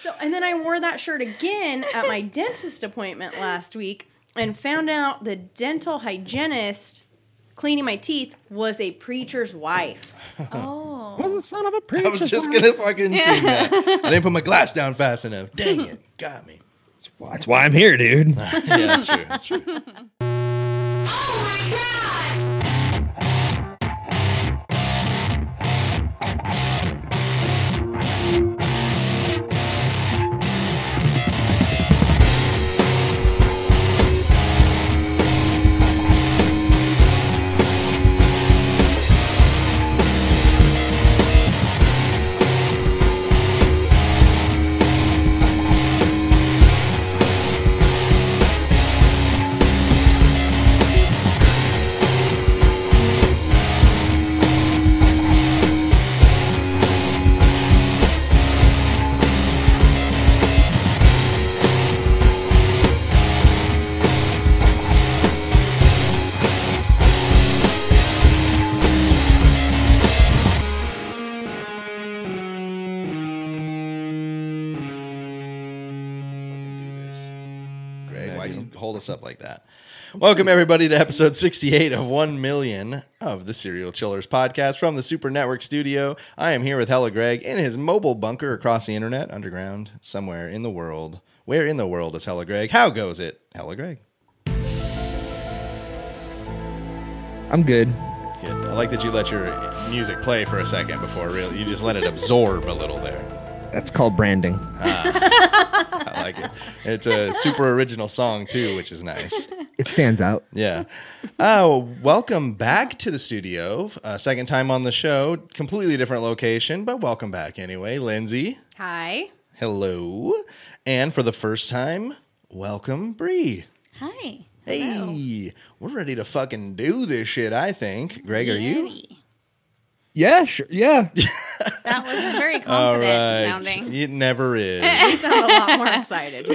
So, and then I wore that shirt again at my dentist appointment last week and found out the dental hygienist cleaning my teeth was a preacher's wife. Oh. Was the son of a preacher? I was just going to fucking sing that. I didn't put my glass down fast enough. Dang it. Got me. That's why I'm here, dude. Yeah, that's true. That's true. Oh my God! Hold us up like that. Welcome, everybody, to episode 68 of 1 million of the Serial Chillers podcast from the SUPRnetwork studio. I am here with Hella Greg in his mobile bunker across the internet, underground, somewhere in the world. Where in the world is Hella Greg? How goes it, Hella Greg? I'm good. Good. I like that you let your music play for a second before you just let it absorb a little there. That's called branding. I like it. It's a super original song, too, which is nice. It stands out. Yeah. Welcome back to the studio. Second time on the show. Completely different location, but welcome back anyway. Lindsay. Hi. Hello. And for the first time, welcome, Bree. Hi. Hey. Hello. We're ready to fucking do this shit, I think. Greg, are you? Yeah, sure. Yeah. That wasn't very All confident right. sounding. It never is. You sound a lot more excited.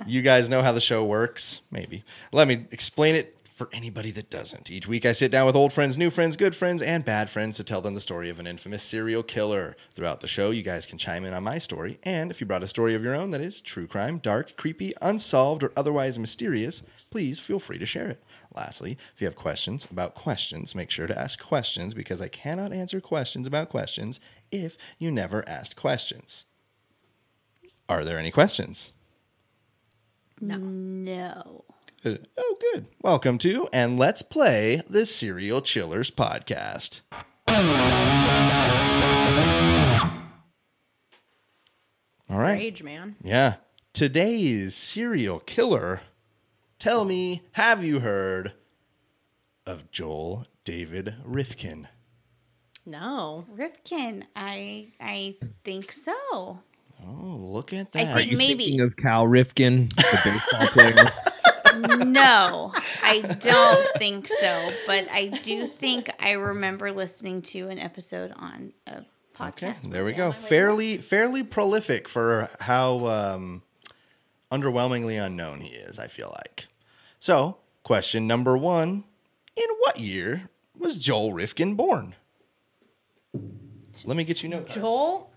You guys know how the show works? Maybe. Let me explain it for anybody that doesn't. Each week I sit down with old friends, new friends, good friends, and bad friends to tell them the story of an infamous serial killer. Throughout the show, you guys can chime in on my story. And if you brought a story of your own that is true crime, dark, creepy, unsolved, or otherwise mysterious, please feel free to share it. Lastly, if you have questions about questions, make sure to ask questions because I cannot answer questions about questions if you never asked questions. Are there any questions? No. Good. Oh, good. Welcome to and let's play the Serial Chillers podcast. All right. Rage, man. Yeah. Today's serial killer. Tell me, have you heard of Joel David Rifkin? No. Rifkin, I think so. Oh, look at that. I Are think you maybe. thinking of Cal Rifkin, the baseball player? No, I don't think so. But I do think I remember listening to an episode on a Okay, podcast. there we go. Fairly prolific for how underwhelmingly unknown he is, I feel like. So, question number 1. In what year was Joel Rifkin born? Let me get you notes. Joel,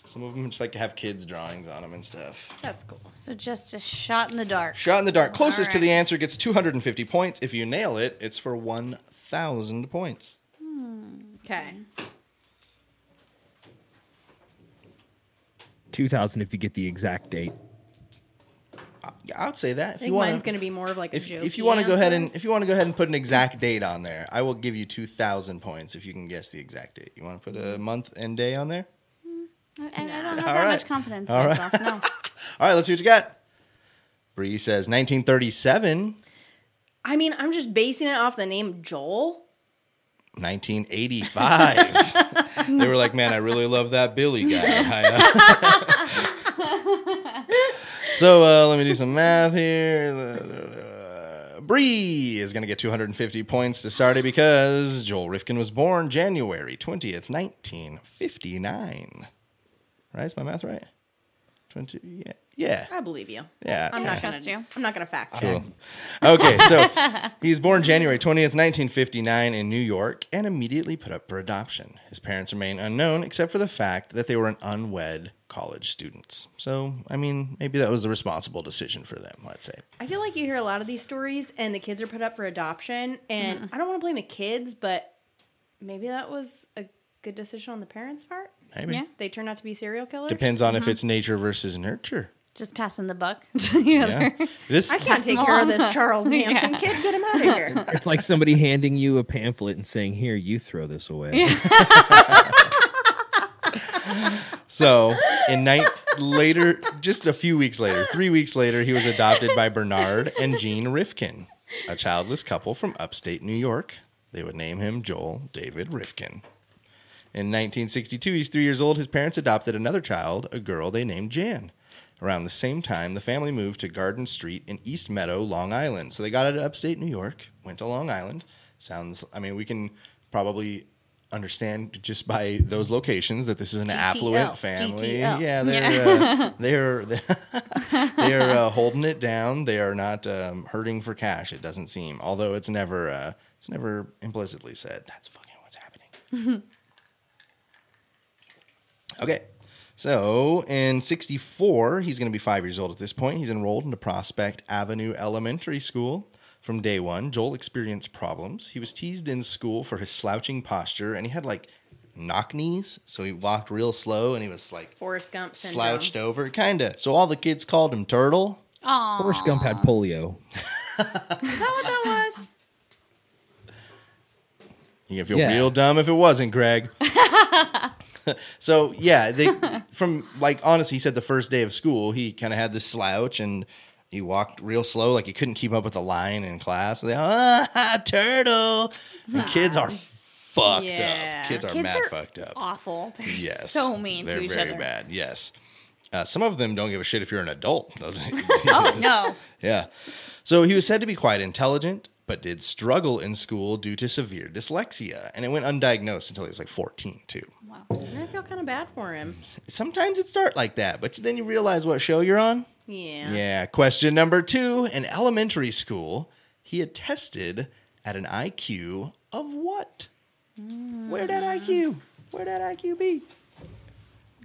Some of them just like to have kids' drawings on them and stuff. that's cool. So just a shot in the dark. Shot in the dark. Closest to All the right. answer gets 250 points. If you nail it, it's for 1,000 points. Okay. 2000 if you get the exact date. I would say that. I think mine's going to be more of like a joke. If you want to go ahead and put an exact date on there, I will give you 2,000 points if you can guess the exact date. You want to put a month and day on there? I don't have All that right. much confidence in All right. myself. No. All right, let's see what you got. Bree says 1937, I mean, I'm just basing it off the name Joel. 1985. They were like, man, I really love that Billy guy. So let me do some math here. Bree is going to get 250 points to start it because Joel Rifkin was born January 20th, 1959. Right? Is my math right? 22. Yeah. I believe you. Yeah. I'm not trust gonna. you. I'm not gonna fact check. Cool. Okay, so he's born January 20th, 1959 in New York and immediately put up for adoption. His parents remain unknown except for the fact that they were an unwed college students. So, I mean, maybe that was the responsible decision for them, let's say. I feel like you hear a lot of these stories, and the kids are put up for adoption, and I don't want to blame the kids, but maybe that was a good decision on the parents' part. Maybe. Yeah. They turned out to be serial killers. Depends on if it's nature versus nurture. Just passing the buck to the other. Yeah. This I can't take care of this Charles Manson kid. Get him out of here. It's like somebody handing you a pamphlet and saying, "Here, you throw this away." So, just a few weeks later, 3 weeks later, he was adopted by Bernard and Jean Rifkin, a childless couple from upstate New York. They would name him Joel David Rifkin. In 1962, he's 3 years old. His parents adopted another child, a girl they named Jan. Around the same time, the family moved to Garden Street in East Meadow, Long Island. So they got out of upstate New York, went to Long Island. We can probably understand just by those locations that this is an affluent family. GTL. Yeah, they're holding it down. They are not hurting for cash. It doesn't seem, although it's never implicitly said. That's fucking what's happening. Okay. So, in 64, he's going to be 5 years old at this point. He's enrolled into Prospect Avenue Elementary School. From day one, Joel experienced problems. He was teased in school for his slouching posture, and he had, knock knees. So he walked real slow, and he was, Forrest Gump syndrome. slouched over. Kind of. So all the kids called him Turtle. Aww. Forrest Gump had polio. Is that what that was? You'd feel real dumb if it wasn't, Greg. So, yeah, honestly, he said the first day of school, he kind of had this slouch and he walked real slow, like he couldn't keep up with the line in class. So turtle. And kids are fucked up. Kids are mad fucked up. Awful. They're Yes. so mean to each other. They're very bad, yes. Some of them don't give a shit if you're an adult. Oh, no. Yeah. So he was said to be quite intelligent, but did struggle in school due to severe dyslexia. And it went undiagnosed until he was 14, too. Wow. I feel kind of bad for him. Sometimes it starts like that, but then you realize what show you're on. Yeah. Yeah. Question number 2. In elementary school, he had tested at an IQ of what? Where'd that IQ be?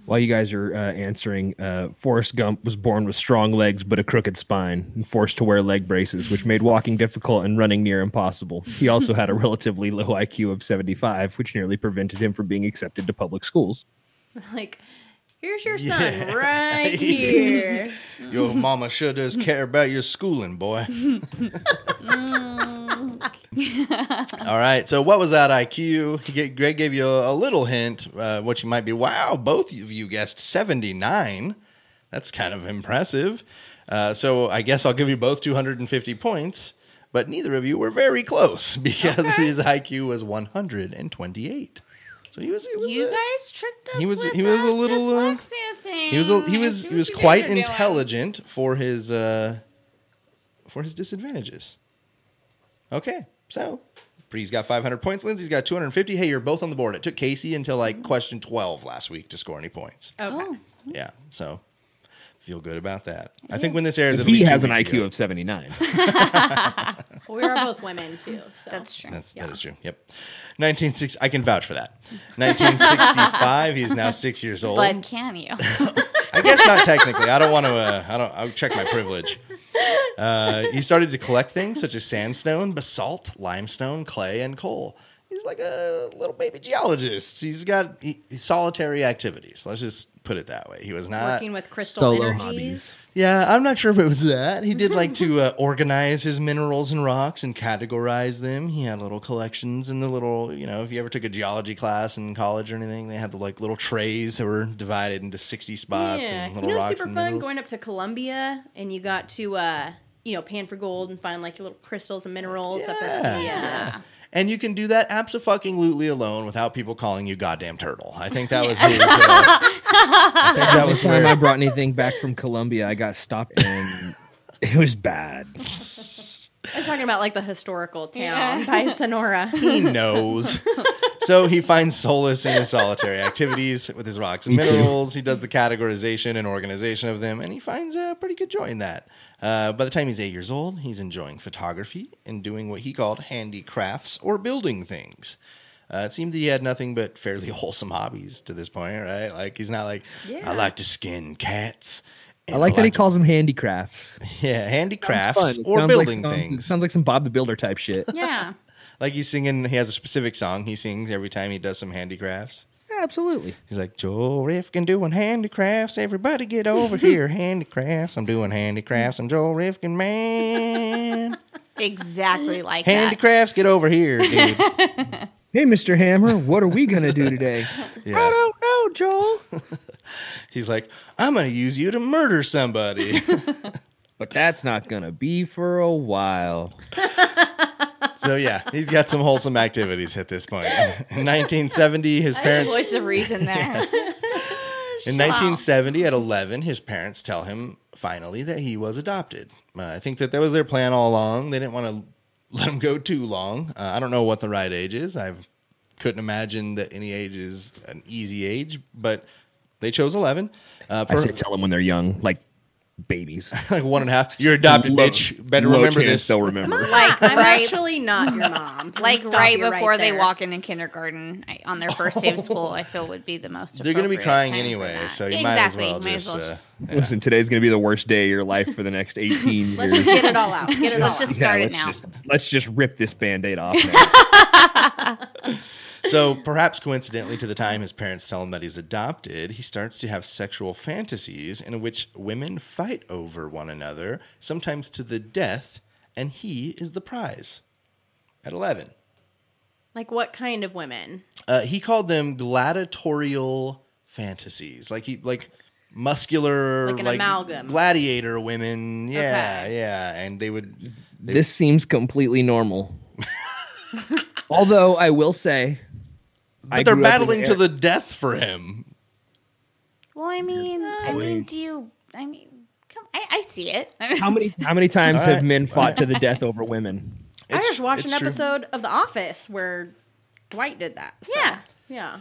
While you guys are answering, Forrest Gump was born with strong legs but a crooked spine and forced to wear leg braces, which made walking difficult and running near impossible. He also had a relatively low IQ of 75, which nearly prevented him from being accepted to public schools. Here's your son right here. Your mama sure does care about your schooling, boy. All right, so what was that IQ? Greg gave you a little hint, what you might be. Wow, both of you guessed 79. That's kind of impressive. So I guess I'll give you both 250 points, but neither of you were very close because his IQ was 128. So he was You guys tricked us he was with he was that a little dyslexia thing. he was quite intelligent for his disadvantages. Okay, so Bree's got 500 points. Lindsay's got 250. Hey, you're both on the board. It took Casey until question 12 last week to score any points. Okay. Yeah, so feel good about that. I think when this airs, it'll He be 2 has an weeks IQ ago. of 79. Well, we are both women, too. So. That's true. That is true. Yep. 1960. I can vouch for that. 1965. He's now 6 years old. But can you? I guess not technically. I don't want to. I'll check my privilege. He started to collect things such as sandstone, basalt, limestone, clay, and coal. He's like a little baby geologist. He's got solitary activities. Let's just put it that way. He was not Working with crystal Solo energies. hobbies. Yeah, I'm not sure if it was that. He did like to organize his minerals and rocks and categorize them. He had little collections and the little, if you ever took a geology class in college or anything, they had the little trays that were divided into 60 spots Yeah. and little rocks Super and fun minerals. going up to Columbia and you got to, pan for gold and find your little crystals and minerals up at the. Yeah. And you can do that abso-fucking-lutely alone without people calling you goddamn turtle. I think that was his. I think that was Every time where I brought anything back from Colombia, I got stopped and it was bad. I was talking about like the historical town by Sonora. He knows. So he finds solace in his solitary activities with his rocks and minerals. He does the categorization and organization of them, and he finds a pretty good joy in that. By the time he's 8 years old, he's enjoying photography and doing what he called handicrafts or building things. It seemed that he had nothing but fairly wholesome hobbies to this point, right? Like, he's not like, I like to skin cats. I like that he calls them handicrafts. Yeah, handicrafts Fun. or Sounds building like things. Sounds like some Bob the Builder type shit. Yeah. Like he's singing, he has a specific song he sings every time he does some handicrafts. Yeah, absolutely. He's like, Joel Rifkin doing handicrafts. Everybody get over here. Handicrafts. I'm doing handicrafts. I'm Joel Rifkin, man. Exactly like Handicrafts, get over here, dude. Hey, Mr. Hammer, what are we going to do today? Yeah. I don't know, Joel. He's like, I'm going to use you to murder somebody. But that's not going to be for a while. So, yeah, he's got some wholesome activities at this point. In 1970, his that. parents... Voice of reason there. In 1970, at 11, his parents tell him finally that he was adopted. I think that was their plan all along. They didn't want to let him go too long. I don't know what the right age is. I couldn't imagine that any age is an easy age, but they chose 11. I say tell them when they're young, like babies. Like 1.5. You're adopted, bitch. Better Low remember chance this. They'll remember. Like I'm right, actually not your mom. like Stop right you before they there. walk into kindergarten on their first day of school, I feel would be the most. They're going to be appropriate crying time for anyway, that. so you exactly. might as well just... Listen, today's going to be the worst day of your life for the next 18 years. Let's just get it all out. Get it all Let's out. just start it now. Let's just rip this Band-Aid off now. So perhaps coincidentally to the time his parents tell him that he's adopted, he starts to have sexual fantasies in which women fight over one another, sometimes to the death, and he is the prize. At 11. Like what kind of women? He called them gladiatorial fantasies. Like muscular, Like an amalgam. gladiator women. Yeah, Okay. yeah. And they would... This seems completely normal. Although I will say... But they're battling to the death for him. Well, I mean, do you? I mean, come. I see it. How many times All have right. men fought to the death over women? I just watched an it's true. episode of The Office where Dwight did that. So, Yeah. Yeah.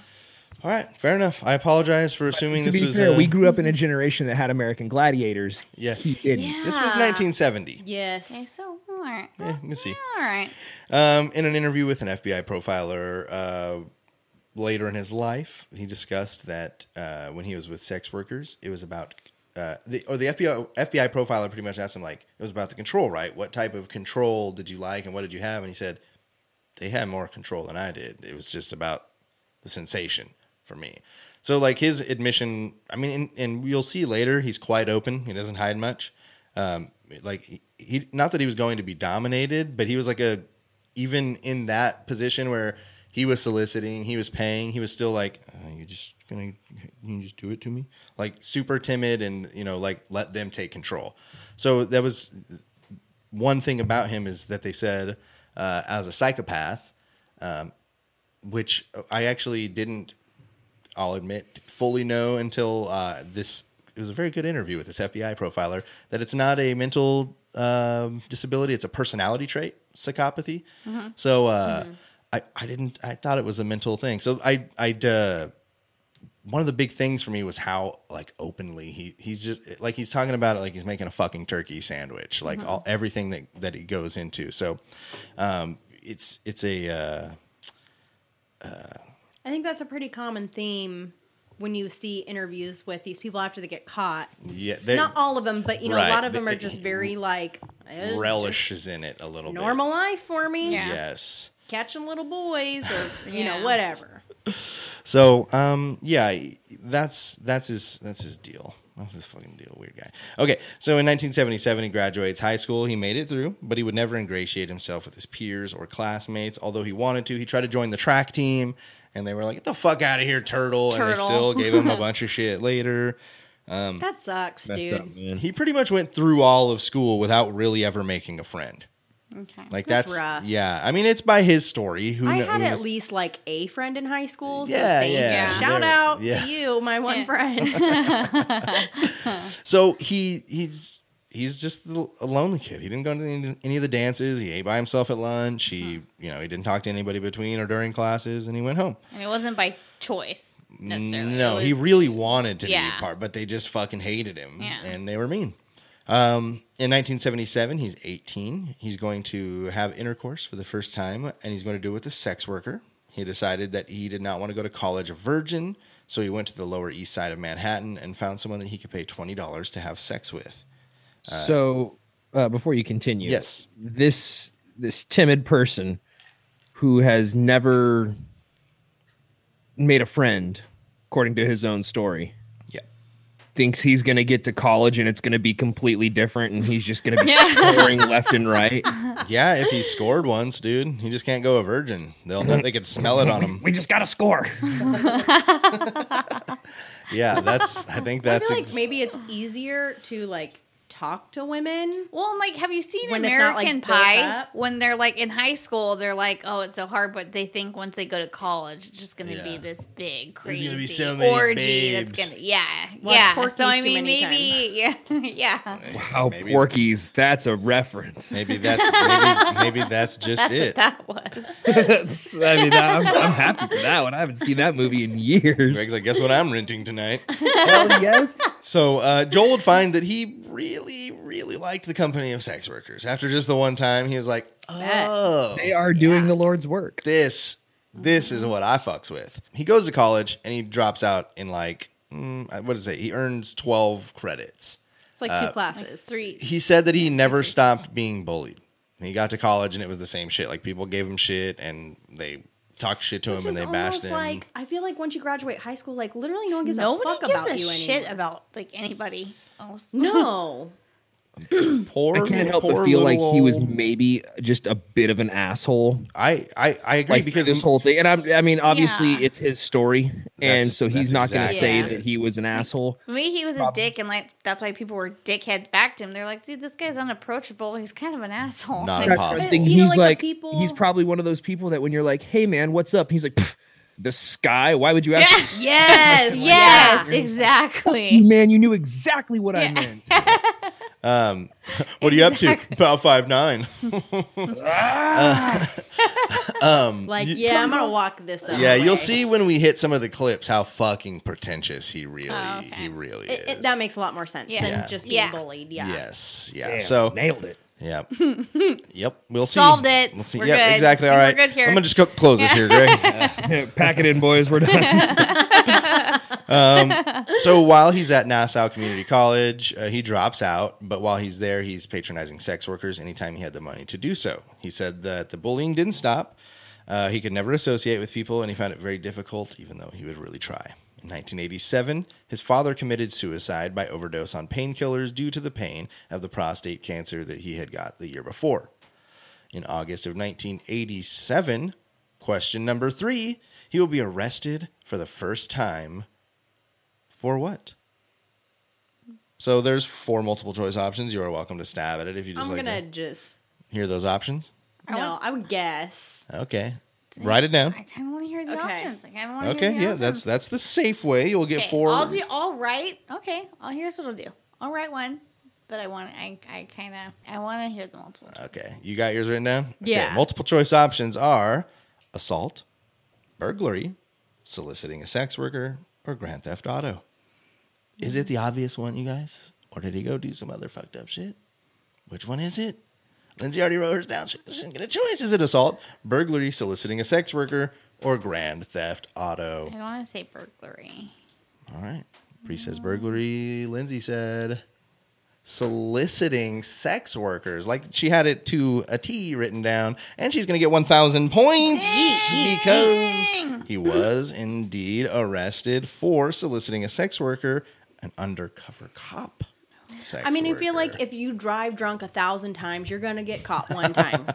All right, fair enough. I apologize for assuming To this be was... fair, we grew up in a generation that had American Gladiators. Yeah. He didn't. Yeah. This was 1970. Yes. Okay, so all right. Yeah, you can see. All right. In an interview with an FBI profiler later in his life, he discussed that when he was with sex workers, it was about the FBI profiler pretty much asked him, like, it was about the control, right? What type of control did you like and what did you have? And he said, they had more control than I did. It was just about the sensation for me. So like his admission, I mean, and you'll see later, he's quite open. He doesn't hide much. Like he, not that he was going to be dominated, but he was like even in that position where he was soliciting, he was paying, he was still like, you just do it to me? Like super timid and, like let them take control. So that was one thing about him is that they said as a psychopath, which I actually didn't, I'll admit, fully know until it was a very good interview with this FBI profiler, that it's not a mental disability, it's a personality trait, psychopathy. Mm-hmm. So I thought it was a mental thing. So one of the big things for me was how like openly he's just like, he's talking about it like he's making a fucking turkey sandwich, like everything that he goes into. So it's a I think that's a pretty common theme when you see interviews with these people after they get caught. yeah, Not all of them, but a Right. lot of them are just very like relishes in it a little bit. normal life for me. Yeah. Yes. Catching little boys or Yeah. whatever. So, that's his deal. That's his fucking deal. Weird guy. Okay, so in 1977, he graduates high school. He made it through, but he would never ingratiate himself with his peers or classmates, although he wanted to. He tried to join the track team, and they were like, get the fuck out of here, turtle. And they still gave him a bunch of shit later. That sucks, dude. Up, man. He pretty much went through all of school without really ever making a friend. Okay. Like That's rough. Yeah, I mean, it's by his story. I had at least like a friend in high school. So Yeah, thank yeah. you. Shout There- out yeah. to you, my one Yeah. friend. So he's he's just a lonely kid. He didn't go to any of the dances. He ate by himself at lunch. He didn't talk to anybody between or during classes, and he went home. And it wasn't by choice necessarily. No, he really wanted to be a part, but they just fucking hated him, and they were mean. In 1977, he's 18. He's going to have intercourse for the first time, and he's going to do it with a sex worker. He decided that he did not want to go to college a virgin, so he went to the Lower East Side of Manhattan and found someone that he could pay $20 to have sex with. So, before you continue, yes, this timid person who has never made a friend, according to his own story, thinks he's going to get to college and it's going to be completely different, and he's just going to be scoring left and right. Yeah, if he scored once, dude, he just can't go a virgin. They could smell it on him. We just got to score. Yeah, I think that's. I feel like maybe it's easier to like talk to women. Well, like, have you seen When it's not, like, American built Pie? up? When they're like in high school, they're like, "Oh, it's so hard," but they think once they go to college, it's just going to be this big, crazy gonna be so many orgy. babes. That's gonna, yeah. Porky's So I too mean, many maybe, yeah. Wow, Porky's, that's a reference. Maybe that's just That's it. what that was. I'm happy for that one. I haven't seen that movie in years. Greg's like, guess what I'm renting tonight? Hell yes. So Joel would find that he really, really liked the company of sex workers. After just the one time, he was like, oh, They are doing the Lord's work. this is what I fucks with. He goes to college and he drops out in like, what is it? He earns 12 credits. It's like 2 classes. 3. He said that he never stopped being bullied. He got to college and it was the same shit. Like, people gave him shit and they talked shit to him and they bashed him. Like, I feel like once you graduate high school, like literally no one gives a Nobody fuck gives about a you shit anymore. about like anybody else. No. Poor, I can't help poor but feel like he was little- maybe just a bit of an asshole. I agree, Like, because this whole thing, and I mean, obviously Yeah. it's his story, and That's- so he's that's not going to exactly say it. that he was an asshole. Maybe he was a dick, and like that's why people were dickheads back to him. They're like, dude, this guy's unapproachable. He's kind of an asshole. Not Like, That's impossible. the thing. You know, He's like the like, people- he's probably one of those people that when you're like, "Hey man, what's up?" He's like, "Pfft, "The sky. Why would you ask?" Yeah. Yes. Yes, Yeah. exactly. Man, you knew exactly what I meant. What are you up to? About 5'9". Like, I'm gonna walk this up. Yeah, you'll see when we hit some of the clips how fucking pretentious he really is. That makes a lot more sense Yeah. than just being Yeah. bullied. Yeah. Yes, yeah. Damn, So, nailed it. yep, yep. We'll see. Solved it. We'll see. We're Yep, good. exactly. All We're right. good here. I'm gonna just go close this here, Greg. Pack it in, boys. We're done. So while he's at Nassau Community College, he drops out. But while he's there, he's patronizing sex workers anytime he had the money to do so. He said that the bullying didn't stop. He could never associate with people, and he found it very difficult, even though he would really try. In 1987, his father committed suicide by overdose on painkillers due to the pain of the prostate cancer that he had got the year before. In August of 1987, question number 3, he will be arrested for the first time. For what? So there's 4 multiple choice options. You are welcome to stab at it if you just I'm like gonna to just. hear those options. I would guess. Okay. Write it down. I kind of want to hear the Okay. options. Like, I want to Okay, hear the yeah, options. that's the safe way. You'll get Okay, 4. I'll write. Okay, here's what I'll do. I'll write one, but I want to hear the multiple. Okay, you got yours written down? Okay, Yeah. multiple choice options are assault, burglary, soliciting a sex worker, or grand theft auto. Is it the obvious one, you guys? Or did he go do some other fucked up shit? Which one is it? Lindsay already wrote hers down. She didn't get a choice. Is it assault, burglary, soliciting a sex worker, or grand theft auto? I want to say burglary. All right. Bree says burglary. Lindsay said soliciting sex workers. Like, she had it to a T written down, and she's going to get 1,000 points because he was indeed arrested for soliciting a sex worker, an undercover cop. I mean, I feel like if you drive drunk 1,000 times, you're gonna get caught one time.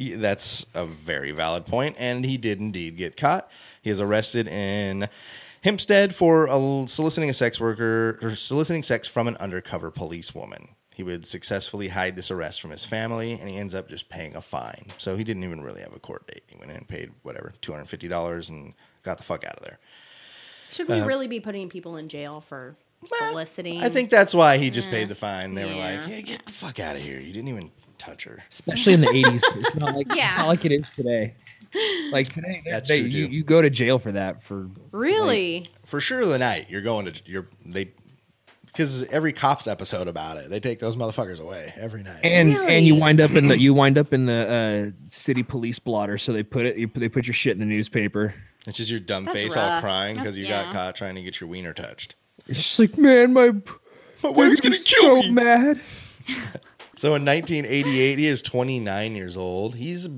That's a very valid point, and he did indeed get caught. He is arrested in Hempstead for soliciting a sex worker or soliciting sex from an undercover policewoman. He would successfully hide this arrest from his family, and he ends up just paying a fine. So he didn't even really have a court date. He went in and paid whatever, $250, and got the fuck out of there. Should we really be putting people in jail for soliciting. I think that's why he just paid the fine. They were Yeah. like, "Hey, get the fuck out of here! You didn't even touch her." Especially in the 80s. It's not like, Yeah. not like it is today. Like today, That's true, too. you go to jail for that. For Really? For sure, of the night you're going to because every cops episode about it, they take those motherfuckers away every night. and Really? you wind up in the city police blotter. So they put your shit in the newspaper. It's just your dumb That's face all rough. crying because you got Yeah. caught trying to get your wiener touched. It's just like, man, my wife's gonna baby's kill so me. mad. So in 1988, he is 29 years old. He's a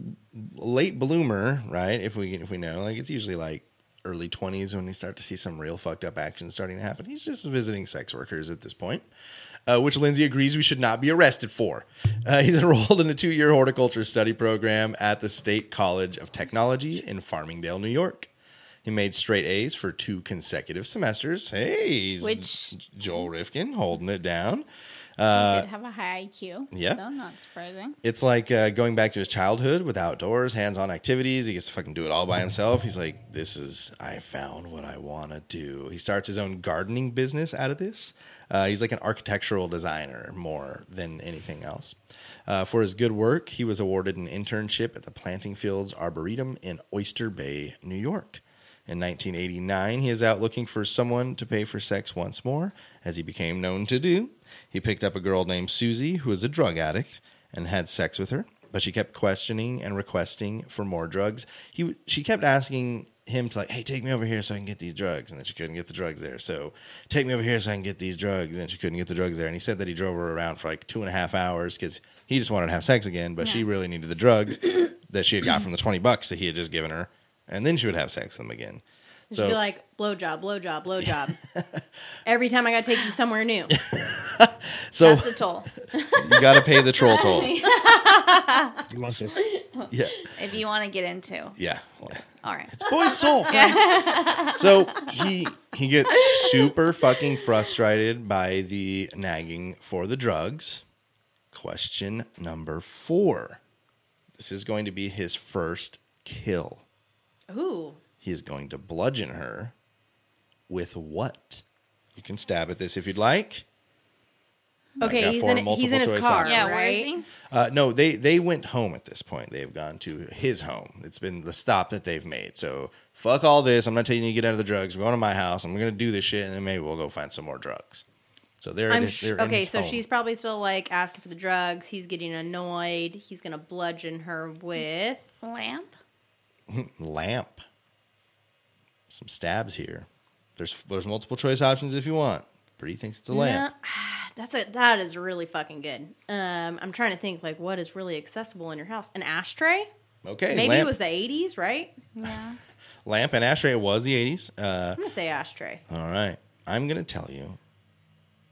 late bloomer, right? If we know, like it's usually like early 20s when you start to see some real fucked up action starting to happen. He's just visiting sex workers at this point, which Lindsay agrees we should not be arrested for. He's enrolled in a 2-year horticulture study program at the State College of Technology in Farmingdale, New York. He made straight A's for 2 consecutive semesters. Hey, he's Which- Joel Rifkin holding it down. He did have a high IQ. yeah. So not surprising. It's like going back to his childhood with outdoors, hands-on activities. He gets to fucking do it all by himself. He's like, I found what I want to do. He starts his own gardening business out of this. He's like an architectural designer more than anything else. For his good work, he was awarded an internship at the Planting Fields Arboretum in Oyster Bay, New York. In 1989, he is out looking for someone to pay for sex once more, as he became known to do. He picked up a girl named Susie, who was a drug addict, and had sex with her, but she kept questioning and requesting for more drugs. She kept asking him to, like, hey, take me over here so I can get these drugs, and then she couldn't get the drugs there. So take me over here so I can get these drugs, and she couldn't get the drugs there. And he said that he drove her around for like 2.5 hours because he just wanted to have sex again, but she really needed the drugs that she had got from the $20 that he had just given her, and then she would have sex with him again. She'd be like, blowjob, blowjob, blowjob. Every time I got to take you somewhere new. So That's the toll. you got to pay the troll toll. You want this? Yeah. If you want to get into. Yeah. All right. Boy soul. So he gets super fucking frustrated by the nagging for the drugs. Question number 4. This is going to be his first kill. Ooh. He is going to bludgeon her with what? You can stab at this if you'd like. Okay, got he's four in his multiple choice car, options. Yeah, where is right? he? No, they went home at this point. They've gone to his home. It's been the stop that they've made. So fuck all this. I'm not telling you to get out of the drugs. We're going to my house. I'm going to do this shit, and then maybe we'll go find some more drugs. So they're in his so home. she's probably still like asking for the drugs. He's getting annoyed. He's gonna bludgeon her with. Lamp? Lamp. Some stabs here. There's multiple choice options if you want. Bree thinks it's a lamp. That is really fucking good. I'm trying to think like what is really accessible in your house. An ashtray? Okay, Maybe lamp, it was the 80s, right? Yeah. lamp and ashtray. It was the 80s. I'm gonna say ashtray. All right. I'm going to tell you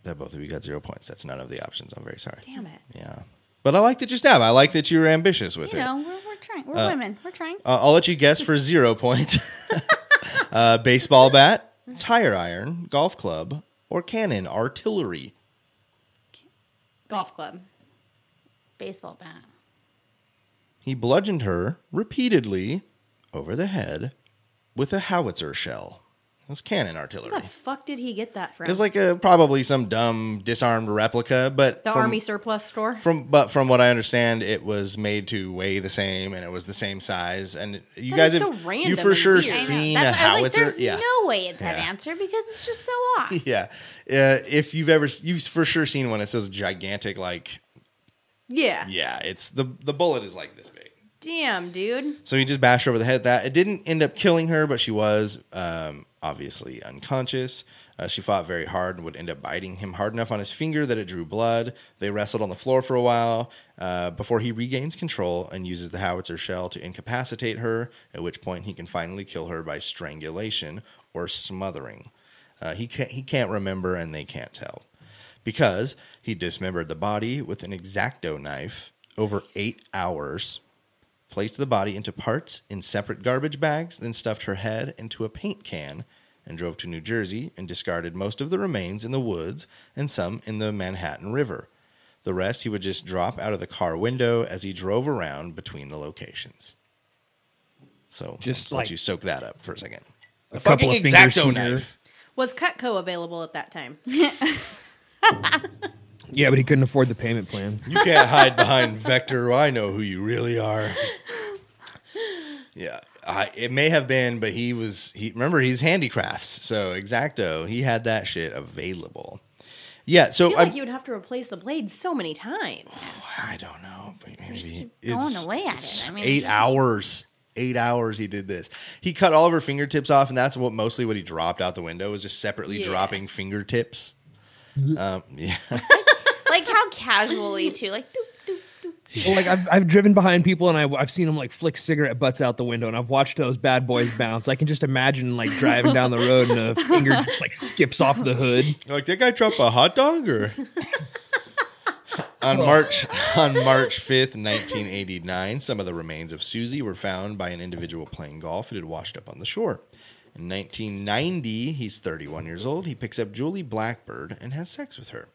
that both of you got 0 points. That's none of the options. I'm very sorry. Damn it. Yeah. But I like that you stab. I like that you were ambitious with You it. know, we're trying. We're women. We're trying. I'll let you guess for 0 points. Baseball bat, tire iron, golf club, or cannon artillery. Golf club. Baseball bat. He bludgeoned her repeatedly over the head with a howitzer shell. It was cannon artillery. Where the fuck did he get that from? It's like probably some dumb disarmed replica, but the Army surplus store? From what I understand, it was made to weigh the same, and it was the same size. And you That guys is have so random you for and sure weird. seen a That's why I was like, howitzer? there's no way it's that answer because it's just so off. Yeah. If you've for sure seen one, it says gigantic, like, Yeah. yeah, it's the bullet is like this big. Damn, dude. So he just bashed her over the head. That it didn't end up killing her, but she was obviously unconscious. She fought very hard and would end up biting him hard enough on his finger that it drew blood. They wrestled on the floor for a while before he regains control and uses the howitzer shell to incapacitate her, at which point he can finally kill her by strangulation or smothering. He can't remember, and they can't tell, because he dismembered the body with an X-Acto knife over 8 hours, placed the body into parts in separate garbage bags, then stuffed her head into a paint can, and drove to New Jersey and discarded most of the remains in the woods and some in the Manhattan River. The rest he would just drop out of the car window as he drove around between the locations. So Just let like you soak that up for a second. a couple of fingers here. Was Cutco available at that time? Yeah, but he couldn't afford the payment plan. You can't hide behind Vector. I know who you really are. Yeah, it may have been, but remember, he's handicrafts. So X-Acto, he had that shit available. Yeah, so I feel like you would have to replace the blade so many times. I don't know. But maybe Just keep going away at it. I mean, 8 hours. 8 hours he did this. He cut all of her fingertips off, and that's mostly what he dropped out the window, was just separately dropping fingertips. Yeah. Like how casually too, like doop, doop, doop. Well, like I've driven behind people and I've seen them like flick cigarette butts out the window, and I've watched those bad boys bounce. I can just imagine like driving down the road and a finger just, like skips off the hood. Like, that guy dropped a hot dog, or on March 5th, 1989, some of the remains of Susie were found by an individual playing golf. It had washed up on the shore. In 1990, he's 31 years old. He picks up Julie Blackbird and has sex with her.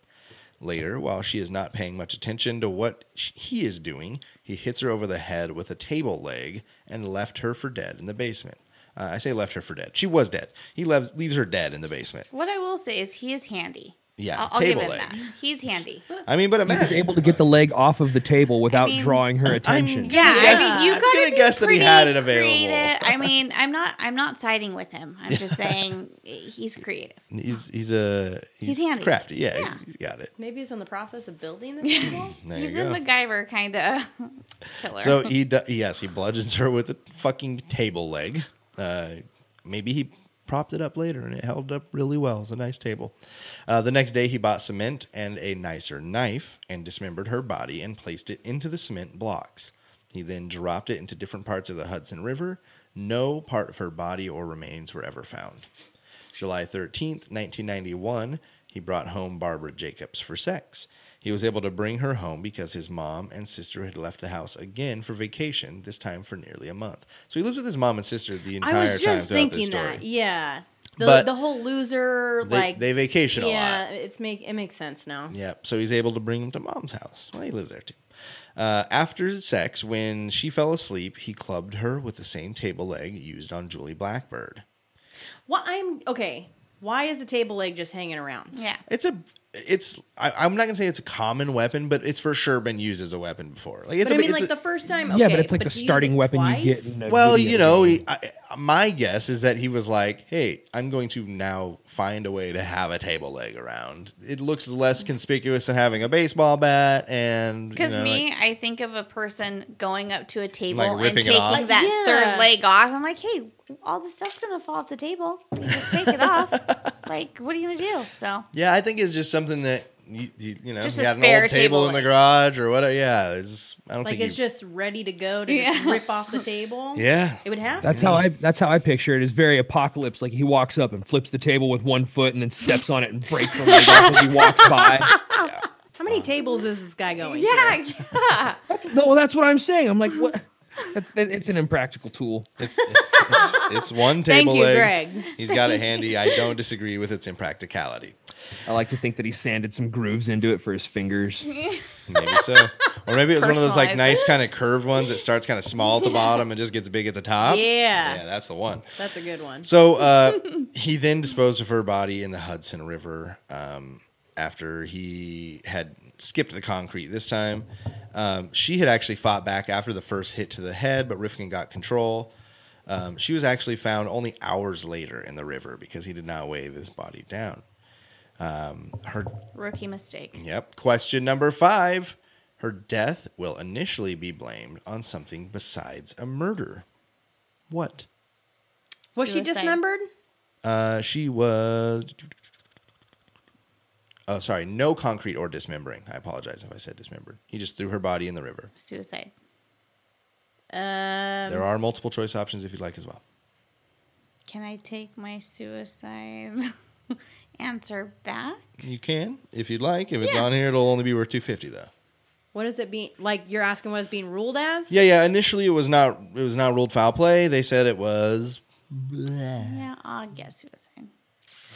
Later, while she is not paying much attention to what he is doing, he hits her over the head with a table leg and left her for dead in the basement. I say left her for dead. She was dead. He leaves her dead in the basement. What I will say is he is handy. Yeah, I'll give table him leg. that. He's handy. I mean, but He was imagine. able to get the leg off of the table without mean, drawing her attention. Yeah, I mean, you I'm gotta gonna be guess that he pretty had it available. creative. I mean, I'm not siding with him. I'm just saying he's creative. He's handy. crafty. Yeah, Yeah. He's got it. Maybe he's in the process of building the table. There He's you a go. MacGyver kind of killer. So he bludgeons her with a fucking table leg. Maybe he propped it up later and it held up really well. It's a nice table. The next day he bought cement and a nicer knife and dismembered her body and placed it into the cement blocks. He then dropped it into different parts of the Hudson River. No part of her body or remains were ever found. July 13th, 1991, he brought home Barbara Jacobs for sex. He was able to bring her home because his mom and sister had left the house again for vacation, this time for nearly a month. So he lives with his mom and sister the entire I time was just throughout this thinking story. that. Yeah. But The whole loser, They vacation a lot. yeah, it makes sense now. Yep. So he's able to bring him to mom's house. Well, he lives there too. After sex, when she fell asleep, he clubbed her with the same table leg used on Julie Blackbird. Okay. Why is the table leg just hanging around? yeah. I'm not gonna say it's a common weapon, but it's for sure been used as a weapon before. Like it's But I mean, like the first time. Okay, Yeah, but it's like the to use starting it weapon twice? you get in a well, video you know, game. my guess is that he was like, "Hey, I'm going to now find a way to have a table leg around. It looks less conspicuous than having a baseball bat." And Because I think of a person going up to a table Like and ripping it taking off? that Yeah. third leg off. I'm like, hey, all this stuff's gonna fall off the table. You just take it off. Like, what are you gonna do? So yeah, I think it's just something that you know, Just you a got an spare old table in the table. garage or whatever. Yeah, I don't Like think it's just ready to go to just Yeah. rip off the table. Yeah. It would have. That's to how I picture it. It's very apocalypse. Like he walks up and flips the table with one foot and then steps on it and breaks the leg off as he walks by. How many tables is this guy going? yeah, through? yeah. No, well, that's what I'm saying. I'm like, what? It's an impractical tool. It's one Thank table you, leg. Greg. He's got it handy. I don't disagree with its impracticality. I like to think that he sanded some grooves into it for his fingers. Maybe so. Or maybe it was one of those like Personalized. nice kind of curved ones that starts kind of small at the bottom and just gets big at the top. Yeah. Yeah, that's the one. That's a good one. So he then disposed of her body in the Hudson River after he had skipped the concrete this time. She had actually fought back after the first hit to the head, but Rifkin got control. She was actually found only hours later in the river because he did not weigh this body down. Her Rookie mistake. Yep. Question number 5. Her death will initially be blamed on something besides a murder. What? Was she Suicide. dismembered? She was... Oh, sorry. No concrete or dismembering. I apologize if I said dismembered. He just threw her body in the river. Suicide. There are multiple choice options if you'd like as well. Can I take my suicide answer back? You can, if you'd like. If it's Yeah. on here, it'll only be worth $250 though. What is it being like? You're asking what it's being ruled as? Yeah. Initially, it was not ruled foul play. They said it was. Yeah, I'll guess suicide.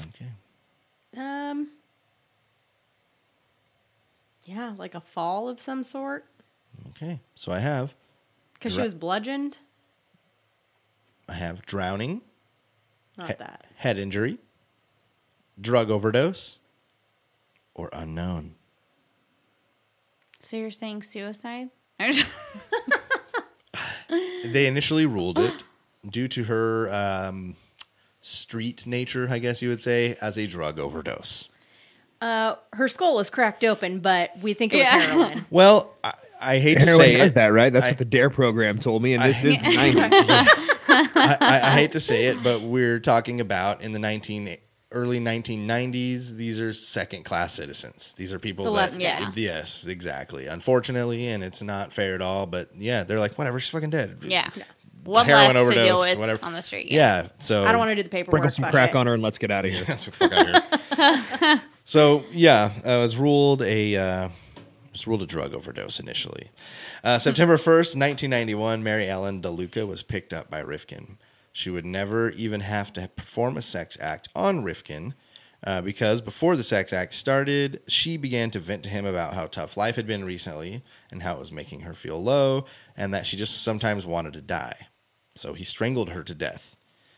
Okay. Yeah, like a fall of some sort. Okay. So I have Because she was bludgeoned. drowning, Not that. head injury, drug overdose, or unknown? So you're saying suicide? They initially ruled it due to her street nature, I guess you would say, as a drug overdose. Her skull is cracked open, but we think it was heroin. Well, I hate to Heroin say does it. that, right? That's what the DARE program told me, and this is the 90s. I hate to say it, but we're talking about in the early 1990s. These are second-class citizens. These are people that, yes, exactly. Unfortunately, and it's not fair at all. But yeah, they're like, whatever, she's fucking dead. Yeah. What Heroin less to deal overdose, with whatever. on the street? Yeah. So I don't want to do the paperwork. Sprinkle some crack on her and let's get out of here. That's what the fuck out here. So yeah, it was ruled a drug overdose initially. September 1st, 1991, Mary Ellen DeLuca was picked up by Rifkin. She would never even have to perform a sex act on Rifkin because before the sex act started, she began to vent to him about how tough life had been recently and how it was making her feel low and that she just sometimes wanted to die. So he strangled her to death.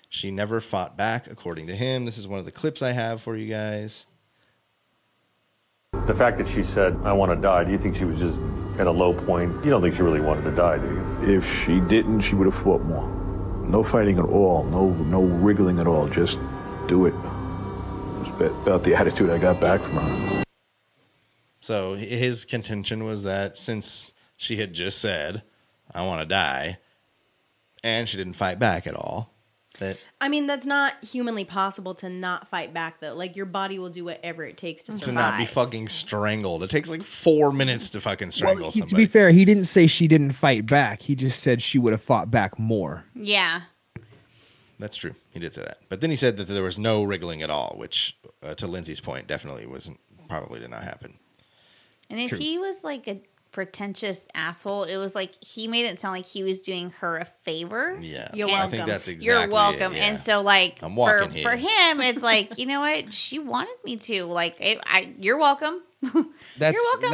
She never fought back, according to him. This is one of the clips I have for you guys. The fact that she said, I want to die, do you think she was just at a low point? You don't think she really wanted to die, do you? If she didn't, she would have fought more. No fighting at all, no wriggling at all, just do it. It was about the attitude I got back from her. So his contention was that since she had just said, I want to die, and she didn't fight back at all, that... I mean, that's not humanly possible to not fight back, though. Like, your body will do whatever it takes to survive. To not be fucking strangled. It takes like 4 minutes to fucking strangle somebody. To be fair, he didn't say she didn't fight back. He just said she would have fought back more. Yeah. That's true. He did say that. But then he said that there was no wriggling at all, which, to Lindsay's point, definitely probably did not happen. And if he was like a pretentious asshole, it was like he made it sound like he was doing her a favor. Yeah. You're I welcome. think that's exactly You're welcome. it, yeah. And so like I'm walking here. for him, it's like, you know what? She wanted me to. Like, you're welcome. That's You're welcome.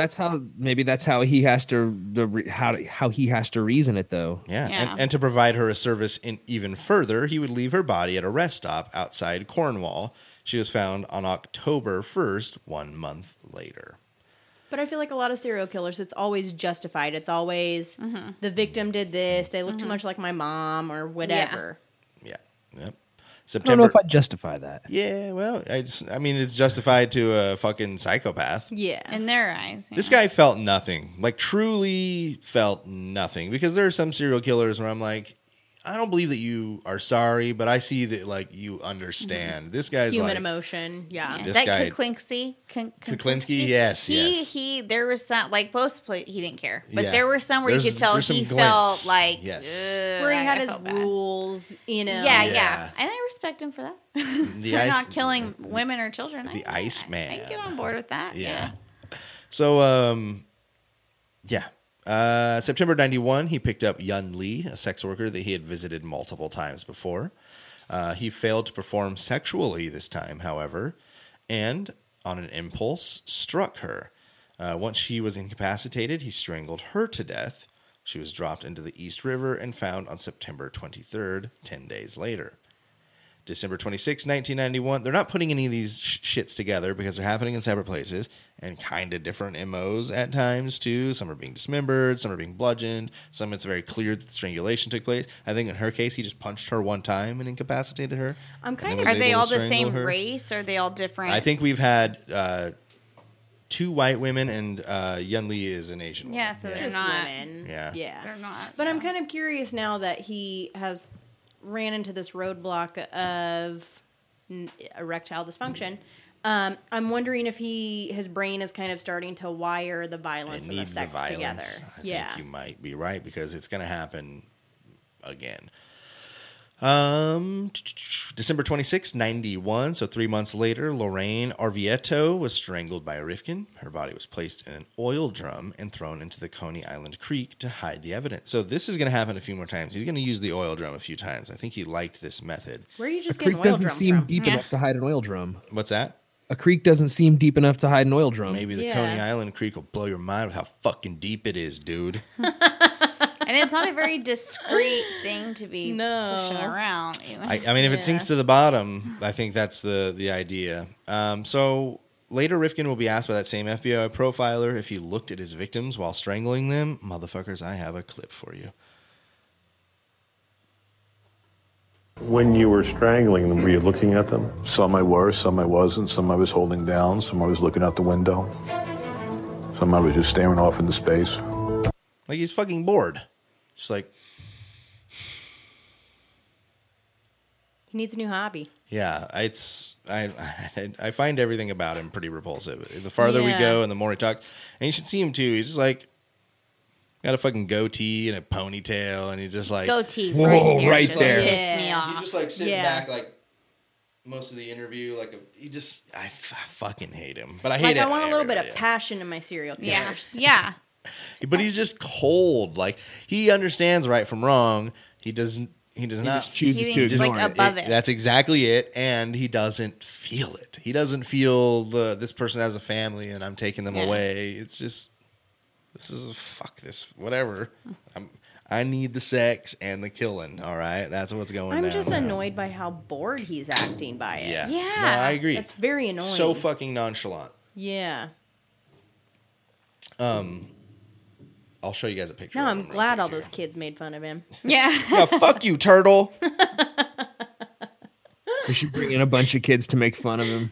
That's how he has to how he has to reason it though. Yeah. Yeah. And to provide her a service even further, he would leave her body at a rest stop outside Cornwall. She was found on October 1st, 1 month later. But I feel like a lot of serial killers, it's always justified. It's always the victim did this. They look too much like my mom or whatever. Yeah. Yep. I don't know if I'd justify that. Yeah, well, I mean, it's justified to a fucking psychopath. Yeah. In their eyes. This guy felt nothing. Like, truly felt nothing. Because there are some serial killers where I'm like, I don't believe that you are sorry, but I see that, like, you understand. This guy's Human like... emotion, yeah. This that guy- Kuklinski, yes, he, there was some, like, most he didn't care. But Yeah. there were some where you There's- could tell there's some he glints. felt like, Yes. Where he I had his felt bad. rules, you know. Yeah. And I respect him for that. The For ice- not killing women or children. the Iceman. I can get on board with that. Yeah. So, September 91, he picked up Yun Lee, a sex worker that he had visited multiple times before. He failed to perform sexually this time, however, and on an impulse struck her. Once she was incapacitated, he strangled her to death. She was dropped into the East River and found on September 23rd, 10 days later. December 26, 1991. They're not putting any of these shits together because they're happening in separate places and kind of different MOs at times, too. Some are being dismembered. Some are being bludgeoned. Some it's very clear that strangulation took place. I think in her case, he just punched her one time and incapacitated her. I'm kind and then of... was Are they able all to the strangle same her. race? Or are they all different? I think we've had 2 white women and Yun Lee is an Asian woman. Yeah, so they're Just not. women. Yeah. They're not. But I'm kind of curious now that he has ran into this roadblock of erectile dysfunction. I'm wondering if his brain is kind of starting to wire the violence and the sex together. I think you might be right because it's going to happen again. December 26, 91, so 3 months later, Lorraine Orvieto was strangled by Rifkin. Her body was placed in an oil drum and thrown into the Coney Island Creek to hide the evidence. So this is going to happen a few more times. He's going to use the oil drum a few times. I think he liked this method. Where are you just A getting creek oil doesn't drums seem from? deep enough to hide an oil drum. What's that? A creek doesn't seem deep enough to hide an oil drum. Maybe the Yeah. Coney Island Creek will blow your mind with how fucking deep it is, dude. And it's not a very discreet thing to be No. pushing around. I mean, if it sinks to the bottom, I think that's the idea. So later, Rifkin will be asked by that same FBI profiler if he looked at his victims while strangling them. Motherfuckers, I have a clip for you. When you were strangling them, were you looking at them? Some I were, some I wasn't. Some I was holding down, some I was looking out the window. Some I was just staring off into space. Like he's fucking bored. Just like, He needs a new hobby. yeah, I find everything about him pretty repulsive. The farther we Yeah. go and the more he talks, and you should see him too. He's just like got a fucking goatee and a ponytail, and he's just like Goatee Whoa, right there. right just there. pissed me Yeah. off. He's just like sitting Yeah. back, like most of the interview. Like I fucking hate him. But I hate Like, it. I want a little bit of everybody. passion in my serial Yeah. killers. Yeah. But he's just cold. Like he understands right from wrong. He does not. Just chooses He to thinks, ignore like, it. above it. That's exactly it. And he doesn't feel it. He doesn't feel this person has a family and I'm taking them Yeah. away. It's just fuck this. Whatever. I need the sex and the killing. All right, that's what's going on. I'm just annoyed by how bored he's acting by it. Yeah. Yeah. No, I agree. It's very annoying. So fucking nonchalant. Yeah. I'll show you guys a picture. No, of I'm him real glad quick all here. those kids made fun of him. Yeah. Yeah, fuck you, turtle. We should bring in a bunch of kids to make fun of him.